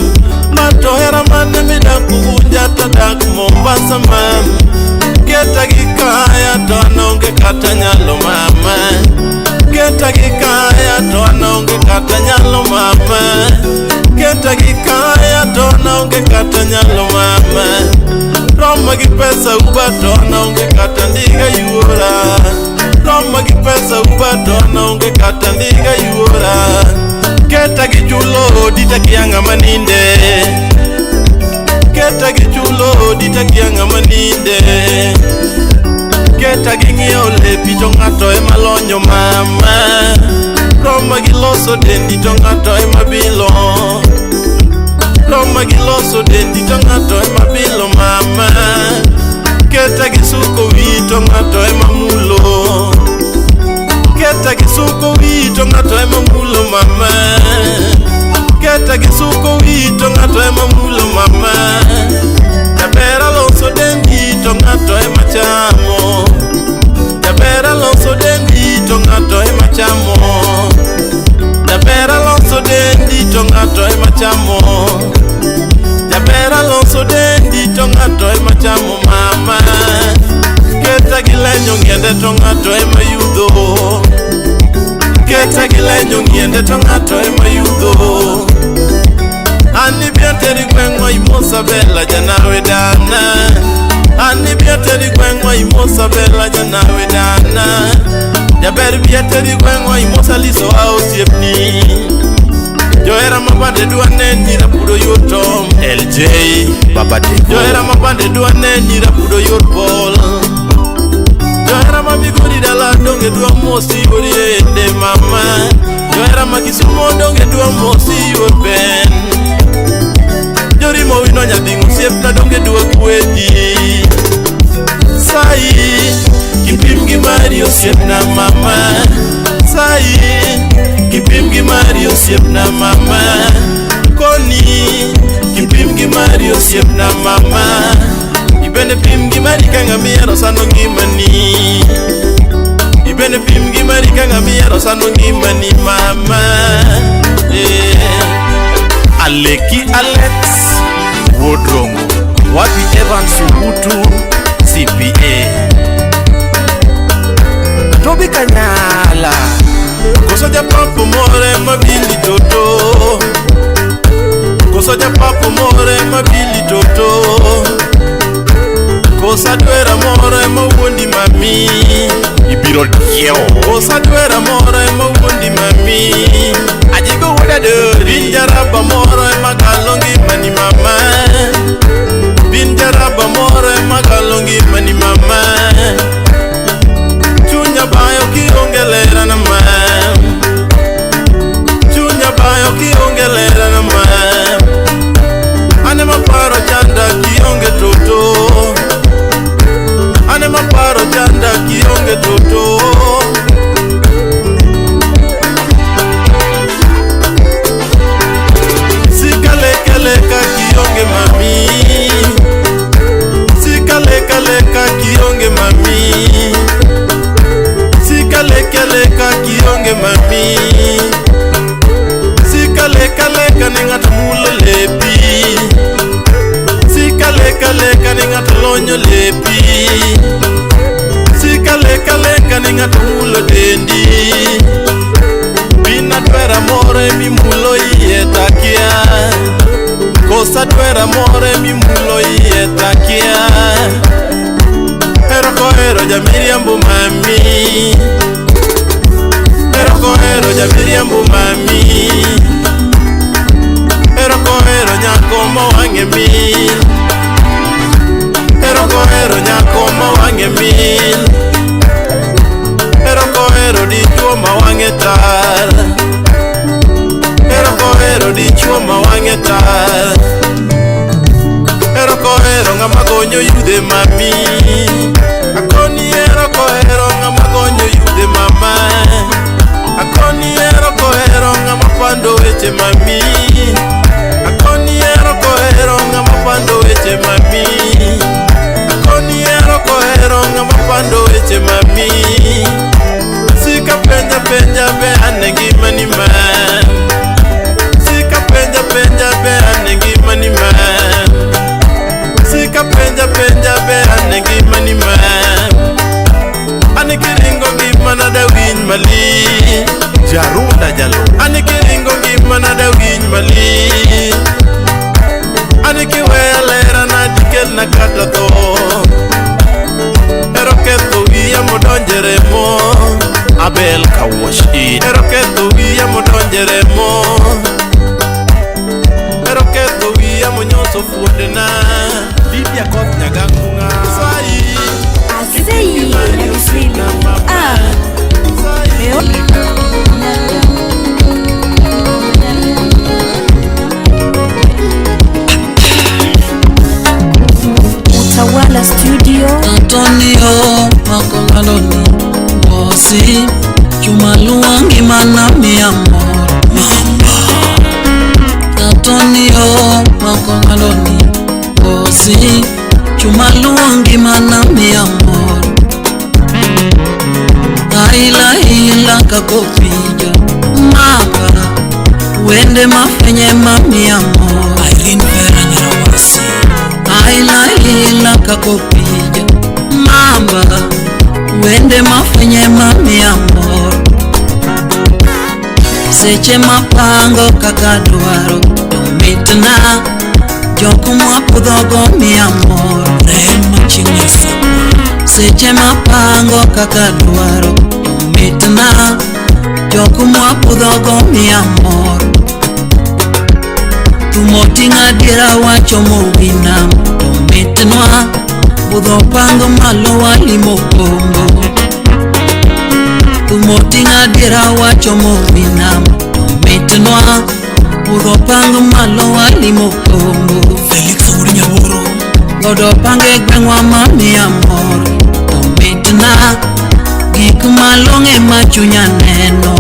Mato hera mane midak Ugunja tadak Mombasa mam Geta gikaya tononge kata nyalo mama Geta gikaya tononge kata nyalo mama Geta gikaya tononge kata nyalo mama Roma gi pesa uba tononge kata ndiga yuora Roma gi pesa uba tononge kata ndiga yuora Geta gi chulo dita kianga maninde Geta gi chulo dita kianga maninde Geta gi ng'iewo lepi to ng'ato ema lonyo mama Roma gi loso dendi to ng'ato ema bilo Roma gi loso dendi to ng'ato ema bilo mama Geta gi suko wi to ng'ato ema mulo Geta gi suko wi to ng'ato ema mulo mama Geta gi suko wi to ng'ato ema mulo mama Jabera loso dendi to ng'ato ema chamo Jabera loso dendi to ng'ato ema chamo Jabera loso dendi to ng'ato ema chamo Jabera loso dendi to ng'ato ema chamo mama Geta gi lenyo ngiende to ng'ato ema yudho Geta gi lenyo ngiende to ng'ato ema yudho Ani biateri gwengwa imosa bella janawe dana Ani biateri gwengwa imosa bella janawe dana Jaber biateri gwengwa imosa liso au siepni Joera mabande duane nira pudo yotom LJ babate Joera mabande duane nira pudo yotbol Joera mabigori dala donge dua mosi oriende mama Joera makisumo donge dua mosi yorben Jori mo wino nyadingu siep na donge dua kwedi Sai kipim gi Mario siep na mama Sai kipim gi Mario siep na mama Koni kipim gi Mario siep na mama Ibene pim gi Marika ngamiero sano ngimani Ibene pim gi Marika ngamiero sano ngimani mama Aleki Alex Wodrongo Wapi Evans Uhutu CPA Tobi Kanyala Koso ja papo more mabili toto Koso ja papo more mabili toto Kosa dwera more mawuondi mami Ibiro dieo Kosa dwera more mawuondi mami Ajigo wuda dori Binjaraba more magalongi mani mama Binjaraba more magalongi mani mama Chunya bayo kiongelera na mam Chunya bayo kiongelera na mam Ane maparo chanda kionge toto Ane maparo chanda kionge toto Sikaleka kionge mami Sikaleka kionge mami Sikaleka kionge mami Sikaleka ningato mulo lepi Sikaleka ningato lonyo lepi Sikaleka ningato mulo dendi Bina dwera more mi mulo iye takia Kosa dwera more mi mulo iye takia Hero kohero jamiriambu mami Hero kohero jamiriambu mami Hero kohero nyako mawange mil Hero kohero nyako mawange mil Hero kohero dichuo mawange tal Hero kohero dichuo mawange tal Hero kohero ngama gonyo yude mami Akoni hero kohero ngama gonyo yude mama Akoni hero kohero ngama pando weche mami Akoni hero kohero ngama pando weche mami Akoni hero kohero ngama pando weche mami Sika penja be ane ngimani man Sika penja be ane ngimani wosi chuma luongi mana mi amor aila ila kakopija mama wende mafenye mami amor Irene Vera Nyarawasi aila ila kakopija mama wende mafenye mami amor seche mapango kakadwaro domitna joko mwapudhogo mi amor rema chinyesa seche mapango kakadwaro domitna joko mwapudhogo mi amor tumotinga dira wacho mowinam domitnwa budho pango malo walimo bongo tumotinga dira wacho mowinam domitnwa budho pango malo walimo bongo Felix Urinyaworo godo pange gwengwa mami amor domitna gik malonge machunya neno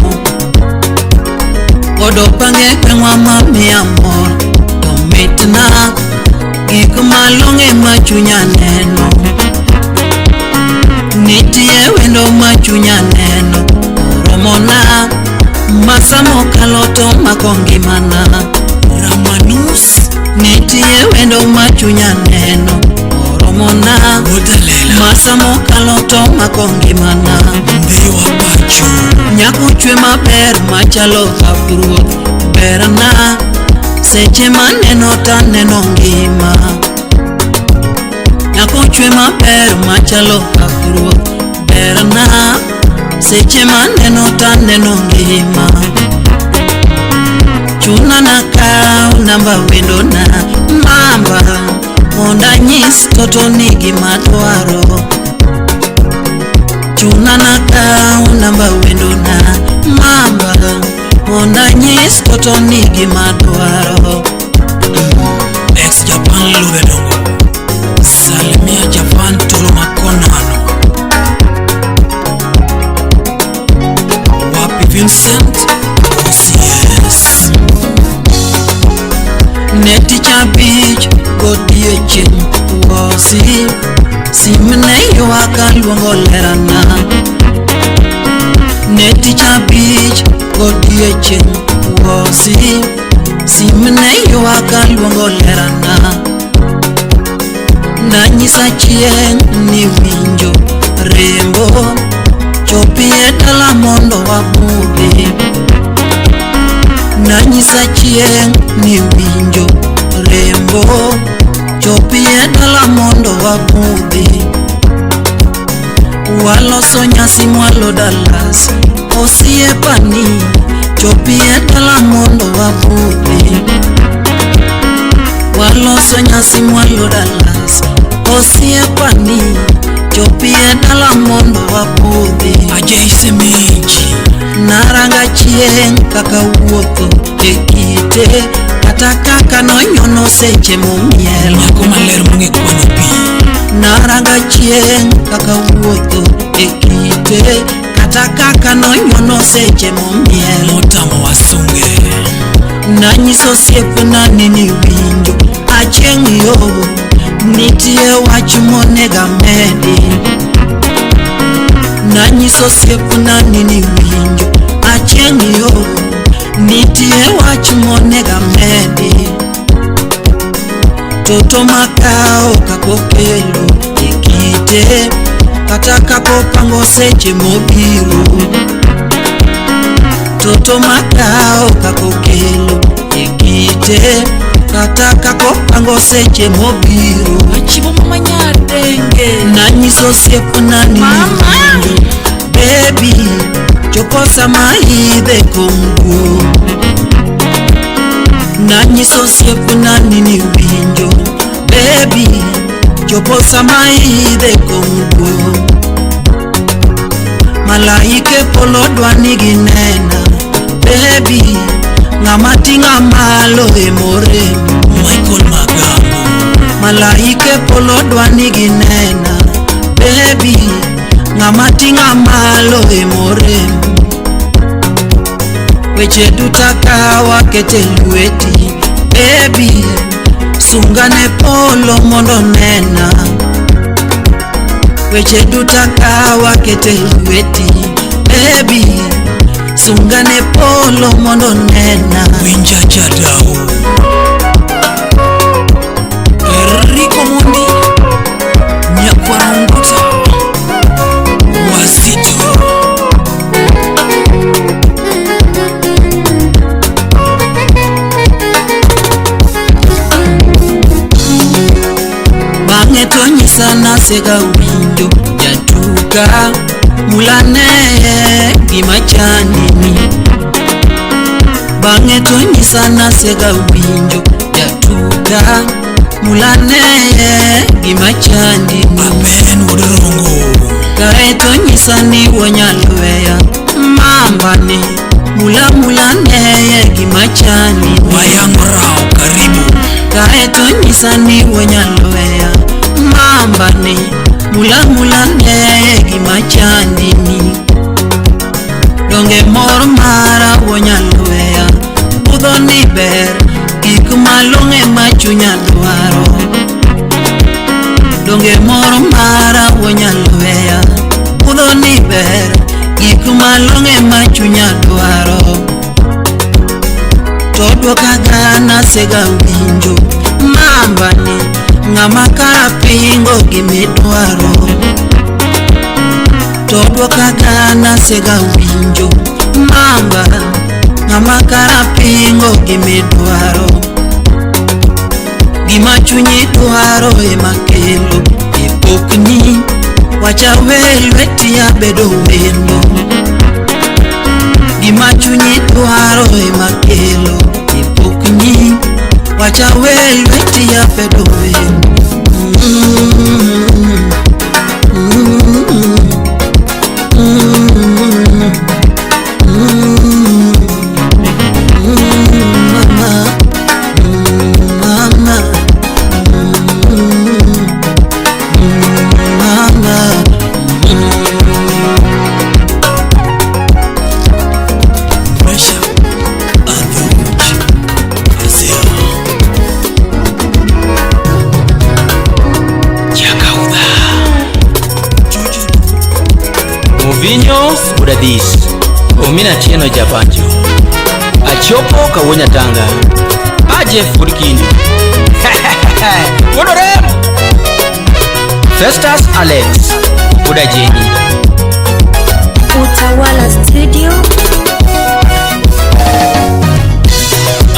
godo pange gwengwa mami amor domitna gik malonge machunya neno nitie wendo machunya neno romona masamo kaloto makongi mana ramanus nitie wendo machunya neno romona masamo kaloto makongi mana mbiwa pacho nyakuchwe maber machalo kapruoth berna seche maneno taneno ngima nyakuchwe maber machalo kapruoth berna seche maneno taneno ngima chuna nakao namba wendo na mamba monda nyis toto nigi madwaro chuna nakao namba wendo na mamba monda nyis toto nigi madwaro ex Japan Luvedongo Salimia Japan Tolo Makonano Wapi Vincent OCS Neti Chabich Godieche Wosi Simne Yuaka Luongo Lerana Neti Chabich Godieche Wosi Simne Yuaka Luongo Lerana Nanyisa chieng ni winjo rembo chopie dala mondo wabudhi Nanyisa chieng ni winjo rembo chopie dala mondo wabudhi waloso nyasi mwalo Dallas osiepani chopie dala mondo wabudhi waloso nyasi mwalo Dallas osiepani chopie dala mondo wabudhi ajeise minji naranga chieng kaka wuotho e kite kata kaka nonyono seche momiel nyako maler munge kwano pi naranga chieng kaka wuotho e kite kata kaka nonyono seche momiel motamo wasunge nanyiso osiepna ni winjo achieng yo nitie wach monega medi nanyiso osiepna ni winjo achieng yo nitie wach monega medi toto makao kakokelo ikite kata kakopango seche mobiro toto makao kakokelo ikite kata kakopango seche mobiro achibo mama nyadenge nanyiso osiepna ni winjo baby choposa maidhe kongo nanyiso osiepna ni winjo baby choposa maidhe kongo malaike polo dwani ginena baby ngama tinga malo e more Michael Magambo malaike polo dwani ginena baby ngama tinga malo e more weche duta kawa kete lweti baby Sungane polo mondo nena, weche duta kawa kete lweti. Baby, sungane polo mondo nena, winja jadao Enrico Mundi Nyakwaranguta Wazito Bange to nyisa na sega winjo jatuka mulane gima chandini. Bange to nyisa na sega winjo jatuka mulane gima chandini. Amen udorongo Kae to nyisa ni wonyalweya mambane mulane gima chandini. Wayangorao karibu Kae to nyisa ni wonyalweya mambane mulane gima chandini. Donge mor mara wonyalweya budho ni ber gik malong'e ma chunya dwaro. Donge mor mara wonyalweya budho ni ber gik malong'e ma chunya dwaro. To dwoka gana sega winjo mambane ng'ama kara pingo gimidwaro. To dwoka gana sega winjo mamba ng'ama kara pingo gimidwaro. Gima chunyi dwaro ema kelo ipokni, wacha lweti abedo wendo. Gima chunyi dwaro ema kelo ipokni, wacha lweti abedo wendo. Vinyo Budadis Omina Tieno Japanjo Achopo Kawonya Tanga Aje Furkini Wodorem Festus Alex Budajeni Utawala Studio.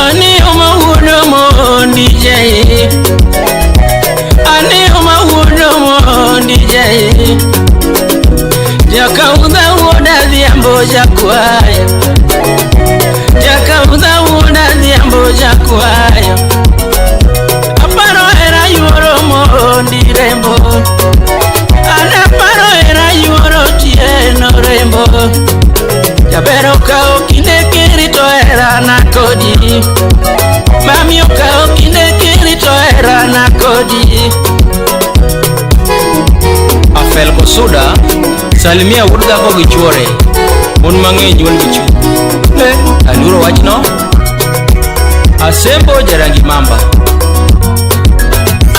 Ani oma hudomo DJ, ani oma hudomo DJ. Jakauda woda diambo jakwaya, jakauda woda diambo jakwaya. Aparo era yuoro mondi rembo, anaparo era yuoro tieno rembo. Jabero kao kinde kirito era nakodi, mami okao kinde kirito era nakodi. Afel Kosuda Salimia Wurda Kogi Chore Mon Mange Nyuan Gichu Aluro Wachno Asembo Jarangi Mamba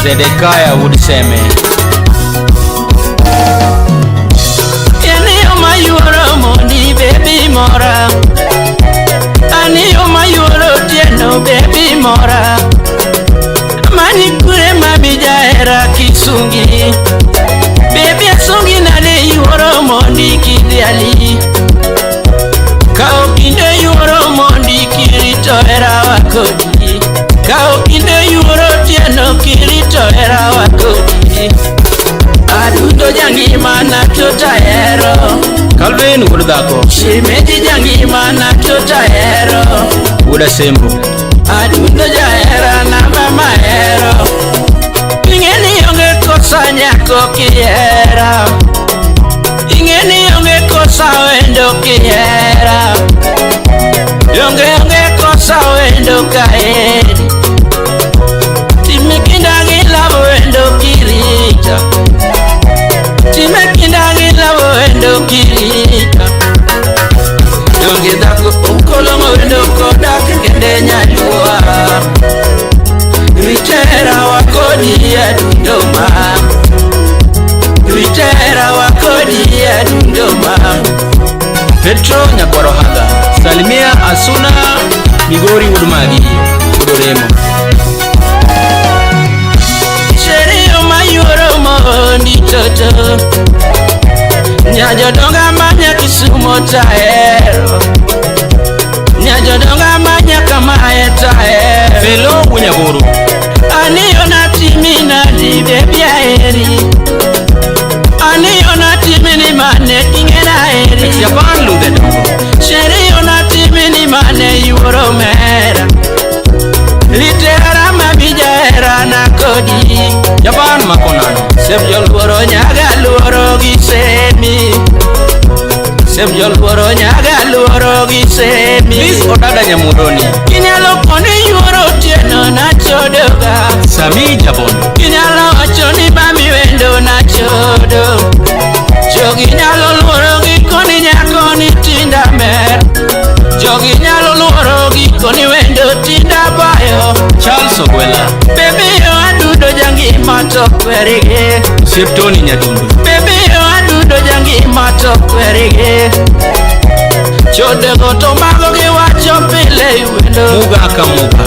Zedekaya Wudseme Yani Oma Yuoro Mondi baby mora, ani Oma Yuoro tieno baby mora. Mani kure mabija era kisungi, baby asungi nale yuoro mondi kidiali. Kao kinde yuoro mondi kirito era wakodi, kao kinde yuoro tieno kirito era wakodi. Adundo jangi mana tota ero, Calvin Wurdako shimeji jangi mana tota ero. Wuda Sembo Adundo jaera na mama ero, ingeni yonge kosa nyako kiera, ingeni yonge kosa wendo kiera, yonge kosa wendo kaedi. Time kindangi lavo wendo kirita, time kindangi lavo wendo kirita. Yonge dako ukolongo wendo kodak kende nyalua, Ritera adundo mam. Petro Nyakwaro Haga, salimia Asuna Migori Udumagi, Udoremo. Sherio mayuro mondi toto, nyajodonga manya Kisumo taero, nyajodonga manya Kamae taero. Felo Bunyagoro, aniona timina di bebia eri, aniona timini mane kingena eri. Japan Ludeno, Sherio na timini mane yuro mera, litera mabija era na kodi. Japan Makonano, Sebjol woro nyaga luoro gisemi, Sebjol woro nyaga luoro gisemi. Miss Odada Nyamuroni, Kinyalo koni yuro tieno na chodoga, Sami Jabon, Kinyalo achoni bami wendo na chodo, Jogi nyalo luoro gikoni nyakoni tinda mer, Jogi nyalo luoro gikoni wendo tinda bayo. Charles Ogwela, Baby yo adudo jangi matok werige, Septoni Nyadundu, Baby yo adudo jangi matok werige, Chode go to mago gi wacho pile wendo, Muga Kamuga,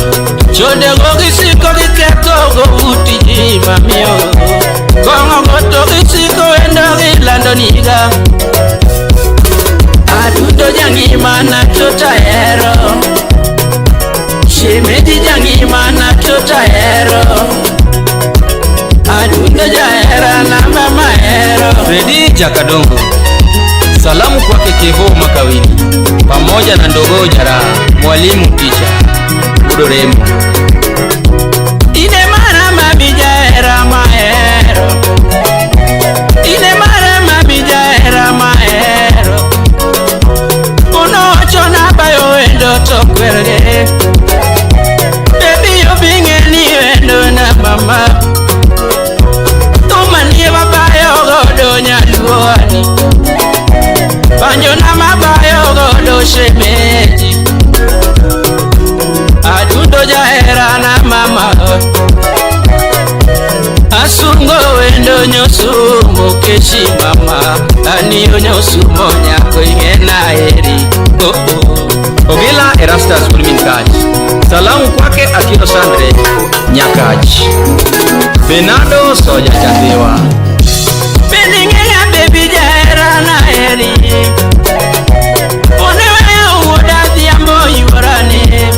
Chode go gisiko giketo go uti mamio, Kongo go to gisiko wendo gilando niga, Adudo jangi mana tota ero, Shemeji jangi mana tota ero, Adudo jaera na mama ero. Fredi Jakadongo, salamu kwake Kevo Makawini, pamoja na ndogo Jara, mwalimu ticha, Udoremo. Ine mara mami jaera maero, Ine mara mami jaera maero, Uno chona bayo wendo tokwerge, Baby yo bingeni wendo na mama, Tumanie babayo godo nyaluani, Banjo na mabayo godo shemeji, Adudo jaera na mama, Asungo wendo nyosumo keshi mama, Aniyo nyosumo nyako ingena eri. Oh oh. Ogila Erastus Ulmin Kaj, salamu kwake Akino Sandre, Nyakaj. Benado Soja Chadewa, Beningea baby jaera na eri, Onewe uoda diambo yuorane,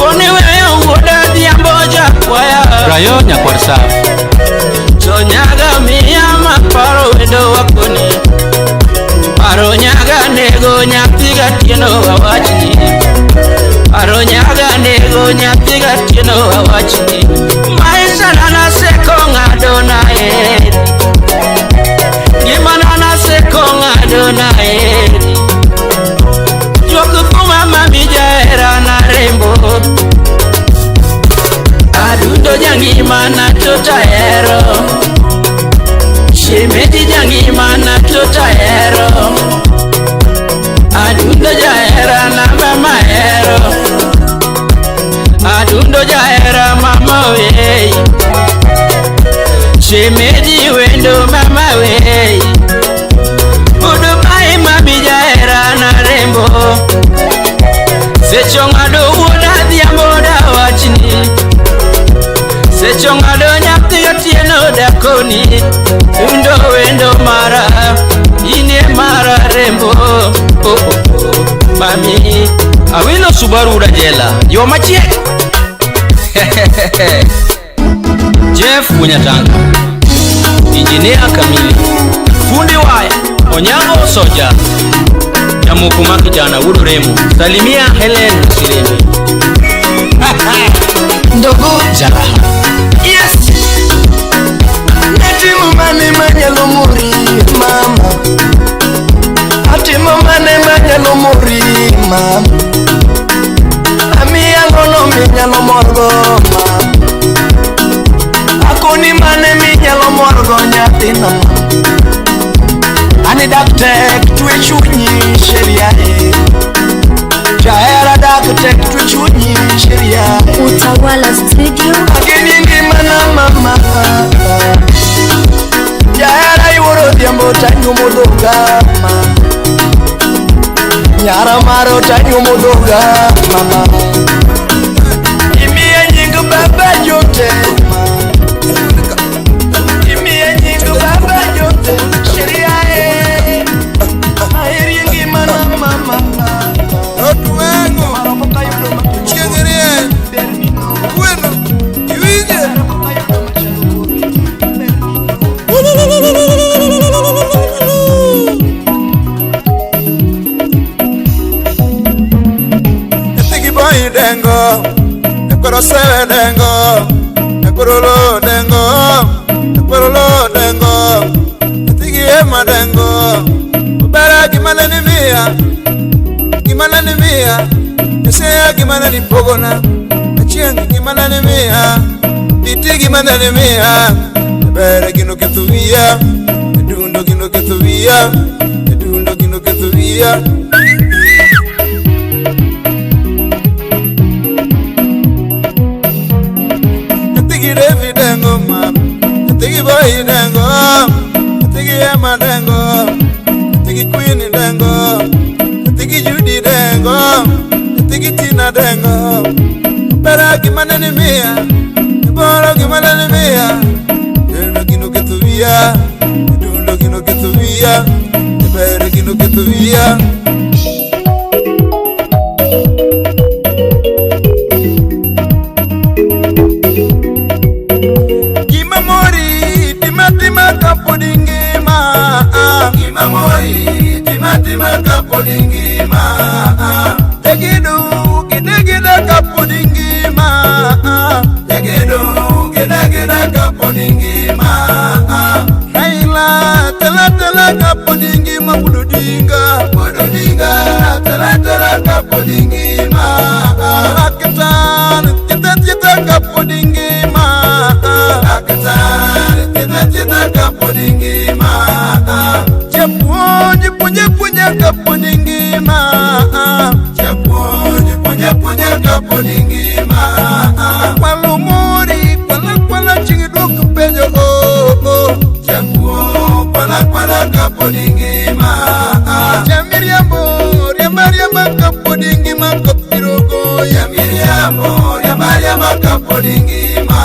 Onewe uoda diambo jakwaya, Rayo Nyakwarsaf, Sonyaga miyama paro wendo wakoni, Paro nyaga nego nyatiga tieno wawachini, Paro nyaga nego nyatiga tieno wawachini, Maisha nana seko ngado na eri, Gima nana seko ngado na eri, Yoku kuma mami jaera na rembo, Adudo jangi mana tota ero, Shemeji jangi mana tota ero, Adudo jaera na mama ero, Adudo jaera mama wey, Shemeji wendo mama wey, Udubai mami jaera na rembo, Sechongado uoda diambo da wachini, Sechongado nyaptiga tieno dakoni, Undo wendo mara, ine mara rembo. Oh oh oh, mami Awilo Subaru Urajela, Yomachie. Jeff Bunyatanga, Engineer Kamili, Fundi Waya, Onyango Soja, Nyamukuma kijana Udoremo, salimia Helen Siremi. Ndogo Jara. yes, Natimu mane manyalo muri mama, Atimo mane manyalo muri mama, Amiya ngono minyalo morgo mama, Akoni mane minyalo morgo nyathina, Ani dak tek twe chunyi sheriae, Jaera dak tek twe chunyi sheriae, Utawala Studio. Ageni ngimana mama, Jaera yuoro diambo maro tanyumo dogama, nyara maro tanyumo dogama. Imiye nyingu baba yote, imiye nyingu baba yote. Sheria aheri yengi mana mama. Rotu wengo chiengerie bueno iwije. Etigi boy dengo, ekoro sewe dengo, ekorolo dengo, ekorolo dengo, etigi ema dengo. Bara gimana ni mia, esea gimana ni pogona, achieng gimana ni mia, iti gimana ni mia. Bara gino ketuvia, edundo gino ketuvia, edundo gino ketuvia. Atigi David dengo ma, atigi boy dengo, atigi ema dengo, atigi queen dengo, atigi Judy dengo, atigi Tina dengo. Bara gimana ni mia, bora gimana ni mia. Edundo gino ketuvia, edundo gino ketuvia, bara gino ketuvia. Mamori timatima kapodingima, tegidu gidegida kapodingima, tegidu gidegida kapodingima. Kaila tela kapodingima, bududinga tela kapodingima. Akatan tita kapodingima, akatan tita kapodingima. Punya kapodingima, punya kapodingima. Palumuri pala chingidu kupenyo oh. Pala kapodingima. Yamiriamo kapodingima kopirogo. Yamiriamo kapodingima.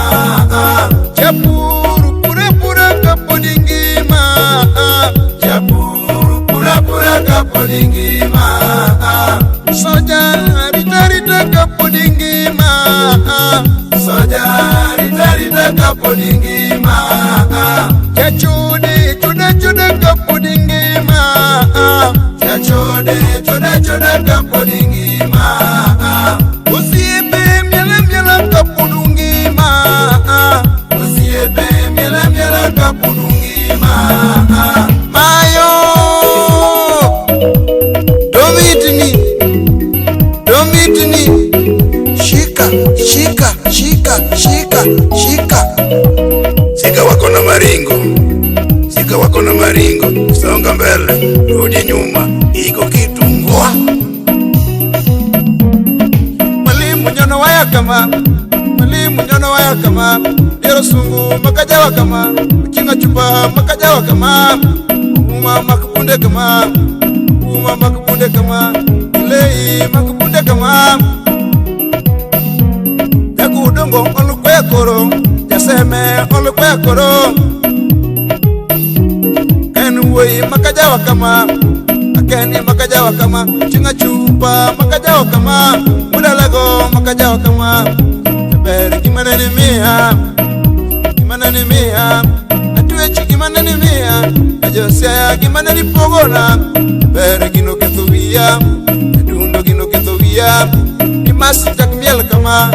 Japuru pura kapodingima. Pura kapodingima. Soja rita kapodingima. Soja rita kapodingima. Chachude kapodingima. Chachude kapodingima. Usiebe miela kapodingima. Usiebe miela kapodingima. Mayo Domitini shika Sika wako na maringo, songa mbele, rudi nyuma, iko kitungua. Mwalimu nyono waya kama Dero sungu makajawa kama Ukinga chupa makajawa kama Uma makapunde kama Ilei makapunde kama Yaku udongo olukwe koro Jaseme olukwe koro Enwei makajawa kama Akeni makajawa kama Chinga chupa makajawa kama Udalago makajawa kama Taberi gimana ni mia Atuechi gimana ni mia Ajosea gimana ni pogona Taberi gino ketuvia Edundo gino ketuvia Nimasi chak miel kama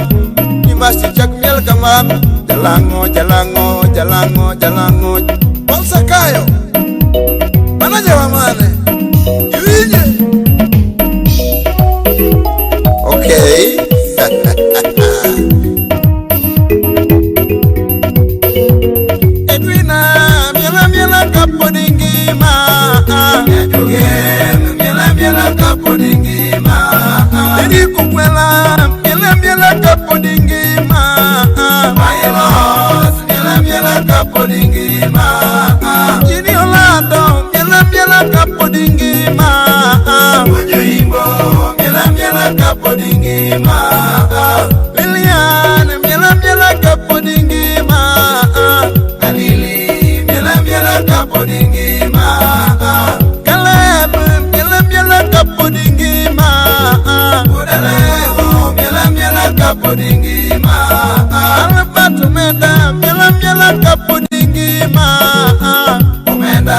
Jalango Bonsa kayo Manaja wa mane Yuije Okay Edwina miela kapodingima Miela kapodingima Edi kukwela miela kapodingima Miela kapodingima Jini Orlando kapodingima. Lilian miela miela kapodingima. Alili miela miela kapodingima. Caleb miela miela kapodingima. Udalevo miela miela kapodingima. Alabatu meda miela miela kapodingima. Umeda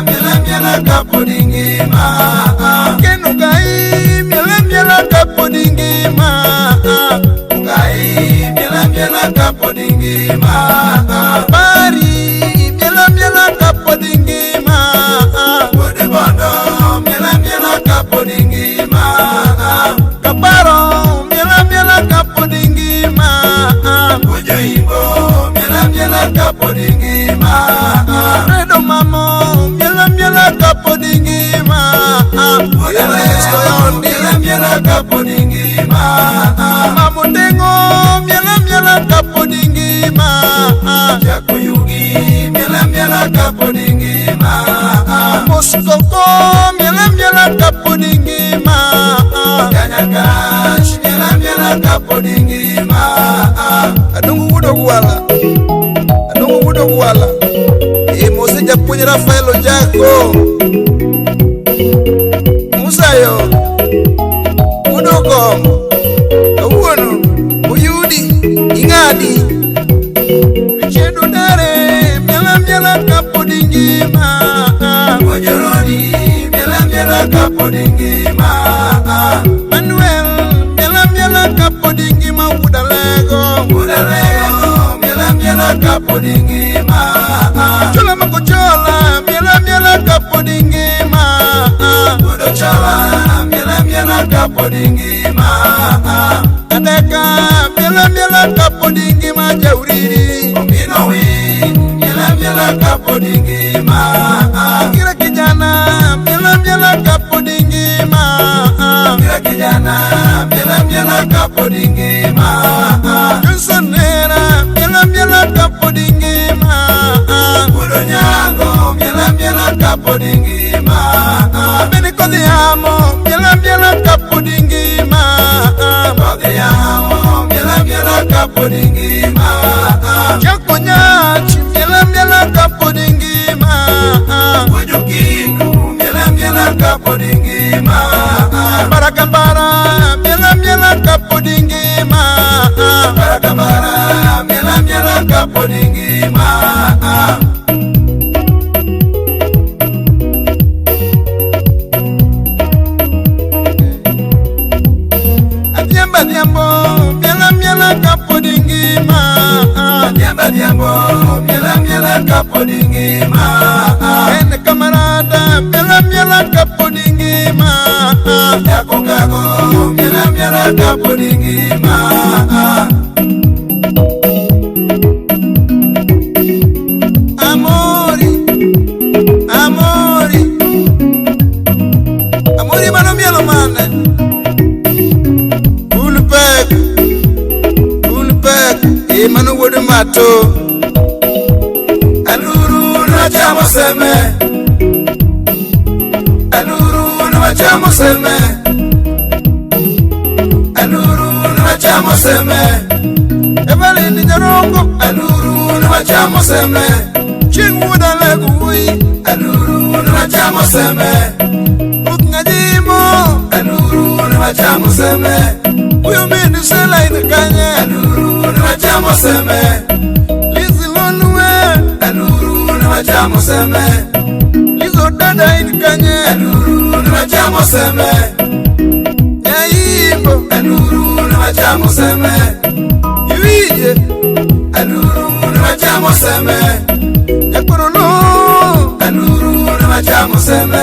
miela miela kapodingima. Kenukai miela miela kapodingima. Ukai miela miela kapodingima. Bari miela miela kapodingima. Bodebondo miela miela kapodingima. Kaparo miela miela kapodingima. Bojoimbo miela miela kapodingima. Redo mamo miela miela kapodingima. Boderesto miela miela kapodingima. Mamutengo miela miela kapodingima. Jakuyugi miela miela kapodingima. Moskoko miela miela kapodingima. Yanyakash miela miela kapodingima. Adungu wudo wala. Adungu wudo wala. Mose japuonj Rafaelo Jako. Musayo Udokom Awuono Uyudi Ingadi Chedu dare miela miela kapodingima. Ojoroni miela miela kapodingima. Manuel miela miela kapodingima. Udalego miela miela kapodingima. Chola makochola miela miela kapodingima. Udochola miela miela kapodingima. Adeka miela miela kapodingima. Jauriri Ominowi miela miela kapodingima. Kira kijana miela miela kapodingima. Kira kijana miela miela kapodingima. Johnsonera miela miela kapodingima. Udonyango miela miela kapodingima. Benikodiamo miela miela kapodingima. Kodiamo miela miela kapodingima. Chakonyachi miela miela kapodingima. Ujukinu miela miela kapodingima. Barakambara miela miela kapodingima. Barakambara miela miela kapodingima. Adiamba diambo miela miela kapodingima. Adiamba diambo miela miela kapodingima. Ene kamarada miela miela kapodingima. Yakokago miela miela kapodingima. Amori Amori Amori mano mielo mane. Ulpek mano wodo mato. Aluru na chamo seme. Aluru na chamo seme. Aluru na chamo seme. Evali ni nyarongo. Aluru na chamo seme. Chingwoda legui. Aluru na chamo seme. Ukngajimo. Aluru na chamo seme. Uyo mini sela inakanye. Aluru na chamo seme. Lizi lonue. Aluru na chamo seme. Lizo dada inakanye. Aluru na chamo seme. Yaimbo. Aluru na chamo seme. Yuije. Aluru na chamo seme. Yakurulu. Aluru na chamo seme.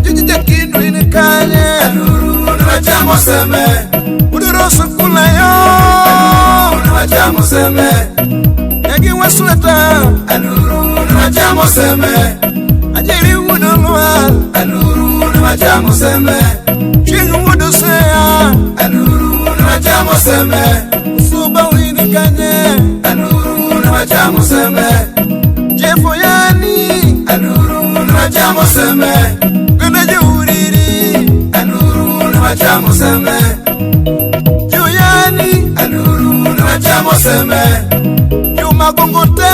Jujije kindu inakanye. Aluru na chamo seme. Udorosu kulayo. Aluru na chamo seme. Yagi wasweta. Aluru na chamo seme. Ajeri udolwa. Aluru na chamo seme. Chingu udosea. Aluru na chamo seme. Suba uinikanye. Aluru na chamo seme. Jefo yani. Aluru na chamo seme. Gana juriri. Aluru na chamo seme. wachamo seme. Juma Gungute,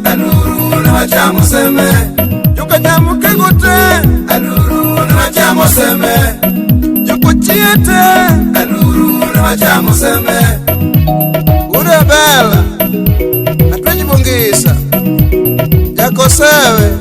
aluru na wachamo seme. Juka Nyamuke Gute, aluru na wachamo seme. Juku Chiete, aluru na wachamo seme. Urebela, atwenyi Bungisa, Jako Sewe.